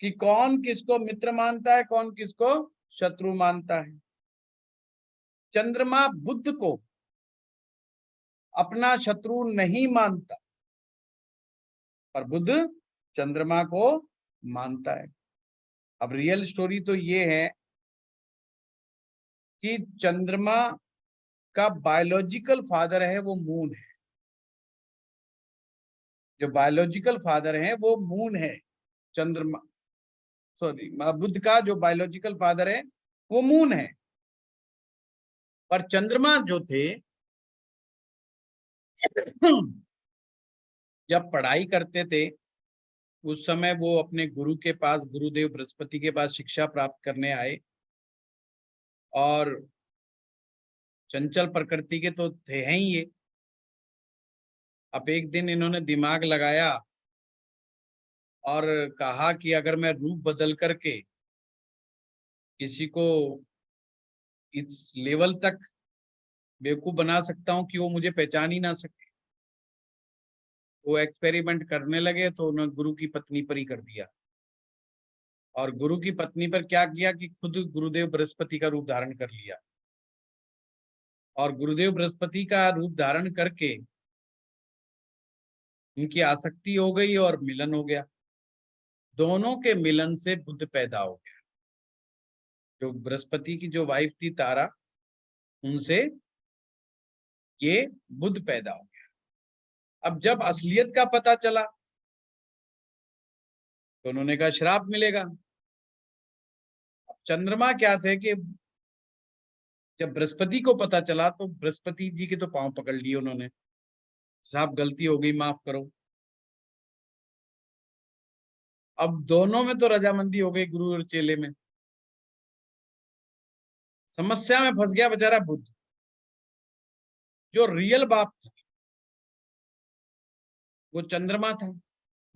कि कौन किसको मित्र मानता है, कौन किसको शत्रु मानता है। चंद्रमा बुध को अपना शत्रु नहीं मानता, पर बुध चंद्रमा को मानता है। अब रियल स्टोरी तो ये है कि चंद्रमा का बायोलॉजिकल फादर है वो मून है। जो बायोलॉजिकल फादर है वो मून है। चंद्रमा सॉरी बुध का जो बायोलॉजिकल फादर है वो मून है। पर चंद्रमा जो थे जब पढ़ाई करते थे उस समय वो अपने गुरु के पास, गुरुदेव बृहस्पति के पास शिक्षा प्राप्त करने आए, और चंचल प्रकृति के तो थे ही ये। अब एक दिन इन्होंने दिमाग लगाया और कहा कि अगर मैं रूप बदल करके किसी को इस लेवल तक बेवकूफ बना सकता हूं कि वो मुझे पहचान ही ना सके। वो एक्सपेरिमेंट करने लगे तो उन्होंने गुरु की पत्नी पर ही कर दिया। और गुरु की पत्नी पर क्या किया कि खुद गुरुदेव बृहस्पति का रूप धारण कर लिया। और गुरुदेव बृहस्पति का रूप धारण करके उनकी आसक्ति हो गई और मिलन हो गया। दोनों के मिलन से बुध पैदा हो गया। जो बृहस्पति की जो वाइफ थी तारा, उनसे ये बुध पैदा हो गया। अब जब असलियत का पता चला तो उन्होंने कहा श्राप मिलेगा। अब चंद्रमा क्या थे कि जब बृहस्पति को पता चला तो बृहस्पति जी के तो पांव पकड़ लिए उन्होंने, साहब गलती हो गई माफ करो। अब दोनों में तो रजामंदी हो गई, गुरु और चेले में। समस्या में फंस गया बेचारा बुध। जो रियल बाप था वो चंद्रमा था।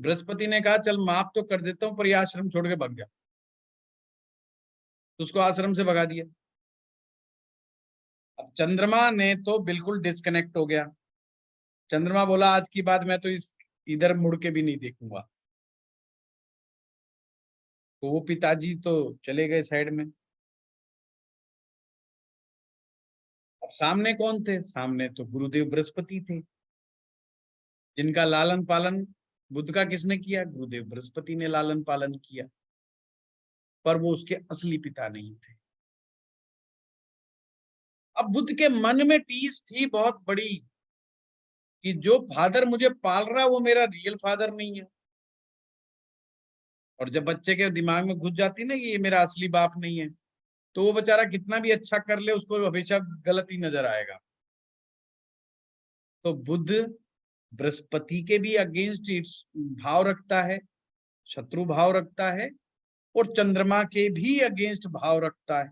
बृहस्पति ने कहा चल माफ तो कर देता हूं पर यह आश्रम छोड़ के भाग जा, तो उसको आश्रम से भगा दिया। अब चंद्रमा ने तो बिल्कुल डिस्कनेक्ट हो गया। चंद्रमा बोला आज की बात मैं तो इस इधर मुड़ के भी नहीं देखूंगा। तो वो पिताजी तो चले गए साइड में। अब सामने कौन थे? सामने तो गुरुदेव बृहस्पति थे, जिनका लालन पालन बुध का किसने किया? गुरुदेव बृहस्पति ने लालन पालन किया, पर वो उसके असली पिता नहीं थे। अब बुध के मन में टीस थी बहुत बड़ी कि जो फादर मुझे पाल रहा वो मेरा रियल फादर नहीं है। और जब बच्चे के दिमाग में घुस जाती ना कि ये मेरा असली बाप नहीं है, तो वो बेचारा कितना भी अच्छा कर ले उसको हमेशा गलत ही नजर आएगा। तो बुध बृहस्पति के भी अगेंस्ट भाव रखता है, शत्रु भाव रखता है, और चंद्रमा के भी अगेंस्ट भाव रखता है।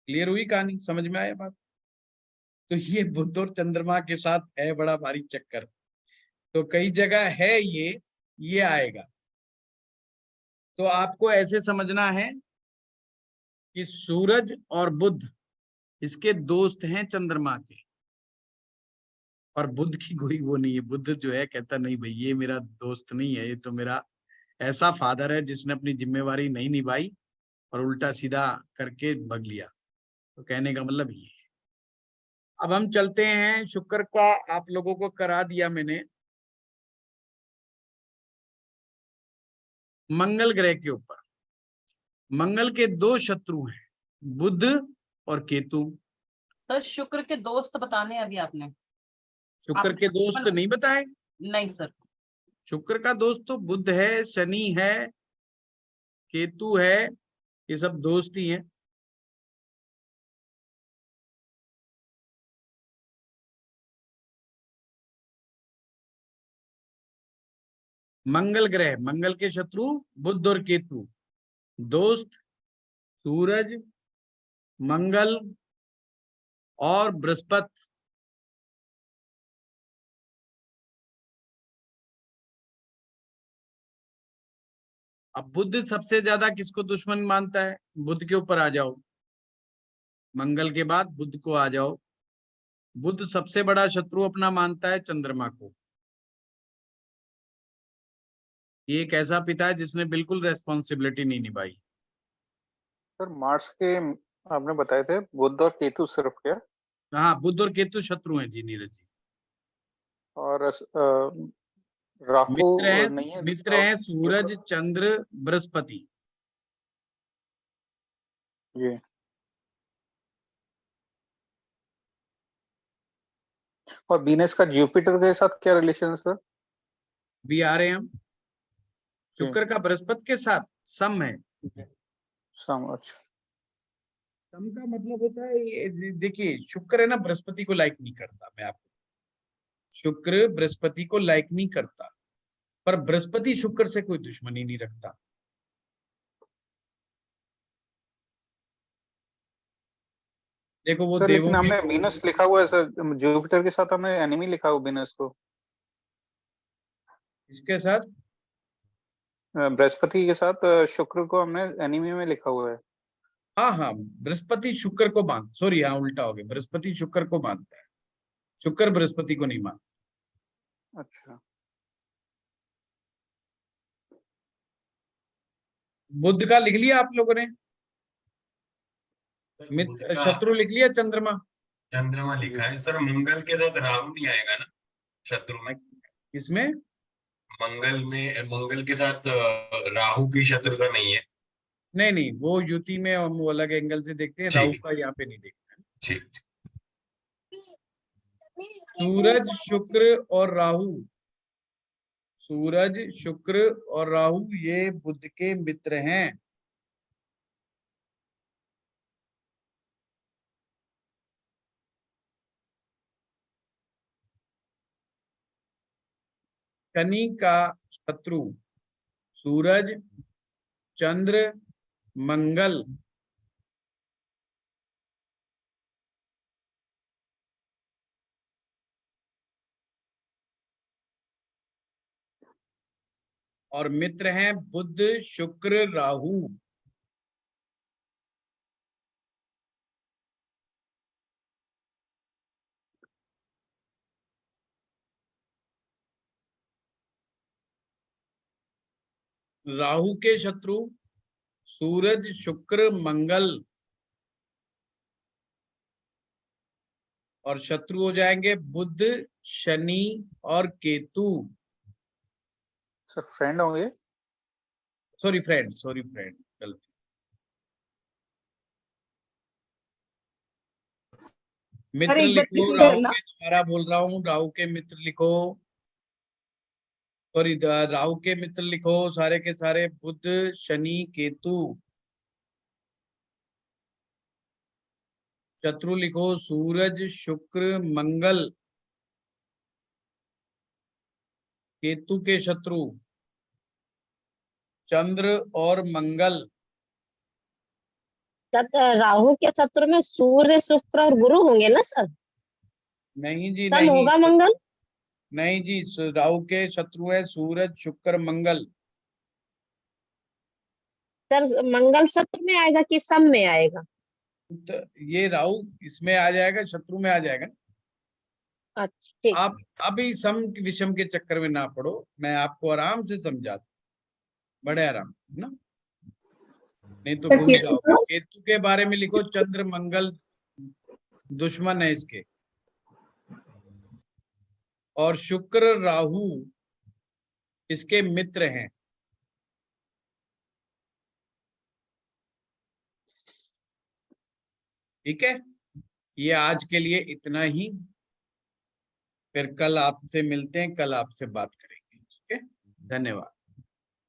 क्लियर हुई कहानी, समझ में आया बात? तो ये बुध और चंद्रमा के साथ है बड़ा भारी चक्कर। तो कई जगह है ये आएगा। तो आपको ऐसे समझना है कि सूरज और बुध इसके दोस्त हैं चंद्रमा के, और बुध की कोई वो नहीं है। बुध जो है कहता नहीं भाई ये मेरा दोस्त नहीं है, ये तो मेरा ऐसा फादर है जिसने अपनी जिम्मेवारी नहीं निभाई और उल्टा सीधा करके भग लिया। तो कहने का मतलब ये है। अब हम चलते हैं, शुक्र का आप लोगों को करा दिया मैंने, मंगल ग्रह के ऊपर। मंगल के दो शत्रु हैं, बुध और केतु। सर शुक्र के दोस्त बताने अभी आपने। शुक्र के दोस्त नहीं बताए? नहीं सर। शुक्र का दोस्त तो बुध है, शनि है, केतु है, ये सब दोस्त ही हैं। मंगल ग्रह, मंगल के शत्रु बुध और केतु, दोस्त सूरज, मंगल और बृहस्पति। अब बुध सबसे ज्यादा किसको दुश्मन मानता है? बुध के ऊपर आ जाओ, मंगल के बाद बुध को आ जाओ। बुध सबसे बड़ा शत्रु अपना मानता है चंद्रमा को। ये एक ऐसा पिता है जिसने बिल्कुल रेस्पॉन्सिबिलिटी नहीं निभाई। सर मार्स के आपने बताए थे बुध और केतु सिर्फ क्या? हाँ, बुध और केतु शत्रु हैं जी नीरज जी। और राहु नहीं है? मित्र हैं सूरज, चंद्र, बृहस्पति। ये और वीनस का जुपिटर के साथ क्या रिलेशन है सर? भी आ रहे हैं हम। शुक्र का बृहस्पति के साथ सम है। समझ। सम का मतलब होता है देखिए, शुक्र है ना बृहस्पति को लाइक नहीं करता। मैं आपको, शुक्र बृहस्पति को लाइक नहीं करता, पर बृहस्पति शुक्र से कोई दुश्मनी नहीं रखता। देखो वो सर देवों लेकिन हमने के, वीनस लिखा हुआ है सर, जुपिटर के साथ हमने एनिमी लिखा हुआ वीनस को। इसके साथ बृहस्पति के साथ शुक्र को हमने एनिमी में लिखा हुआ है। हाँ हाँ, बृहस्पति शुक्र को मान, सॉरी हाँ उल्टा हो गया, बृहस्पति शुक्र को मानता है, शुक्र बृहस्पति को नहीं मानता। अच्छा। बुध का लिख लिया आप लोगों ने? मित्र शत्रु लिख लिया? चंद्रमा, चंद्रमा लिखा है सर। मंगल के साथ राहु नहीं आएगा ना शत्रु में? इसमें मंगल के साथ राहु की शत्रुता नहीं है? नहीं नहीं, वो युति में हम वो अलग एंगल से देखते हैं, राहु का यहाँ पे नहीं देखते हैं। ठीक। सूरज, शुक्र और राहु, सूरज, शुक्र और राहु ये बुध के मित्र हैं। शनि का शत्रु सूरज, चंद्र, मंगल और मित्र हैं बुध, शुक्र, राहु। राहु के शत्रु सूरज, शुक्र, मंगल, और शत्रु हो जाएंगे बुध, शनि और केतु। सर फ्रेंड होंगे? सॉरी फ्रेंड गलती। मित्र लिखो, राहु के, दोबारा बोल रहा हूँ, राहु के मित्र लिखो, सॉरी राहु के मित्र लिखो सारे के सारे, बुध, शनि, केतु। शत्रु लिखो सूरज, शुक्र, मंगल। केतु के शत्रु चंद्र और मंगल। राहु के शत्रु में सूर्य, शुक्र और गुरु होंगे ना सर? नहीं जी सन नहीं, होगा मंगल? नहीं जी, राहु के शत्रु है सूरज, शुक्र, मंगल। सर मंगल शत्रु में आएगा कि सम में आएगा? तो ये राहु इसमें आ जाएगा, शत्रु में आ जाएगा। अच्छा ठीक। आप अभी सम विषम के चक्कर में ना पड़ो, मैं आपको आराम से समझाता हूं, बड़े आराम से ना, नहीं तो घूम जाओगे। केतु के बारे में लिखो, चंद्र मंगल दुश्मन है इसके, और शुक्र राहु इसके मित्र हैं। ठीक है, ये आज के लिए इतना ही, फिर कल आपसे मिलते हैं, कल आपसे बात करेंगे। ठीक है, धन्यवाद।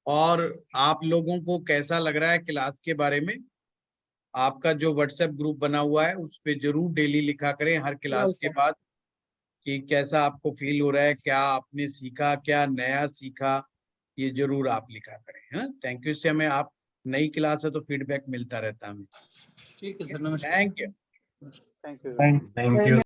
और आप लोगों को कैसा लग रहा है क्लास के बारे में? आपका जो व्हाट्सएप ग्रुप बना हुआ है उस पे जरूर डेली लिखा करें हर क्लास के बाद कि कैसा आपको फील हो रहा है, क्या आपने सीखा, क्या नया सीखा, ये जरूर आप लिखा करें। हाँ, थैंक यू। इससे हमें, आप नई क्लास है तो फीडबैक मिलता रहता है हमें। ठीक है सर, नमस्कार। Thank you. Thank you. Thank you.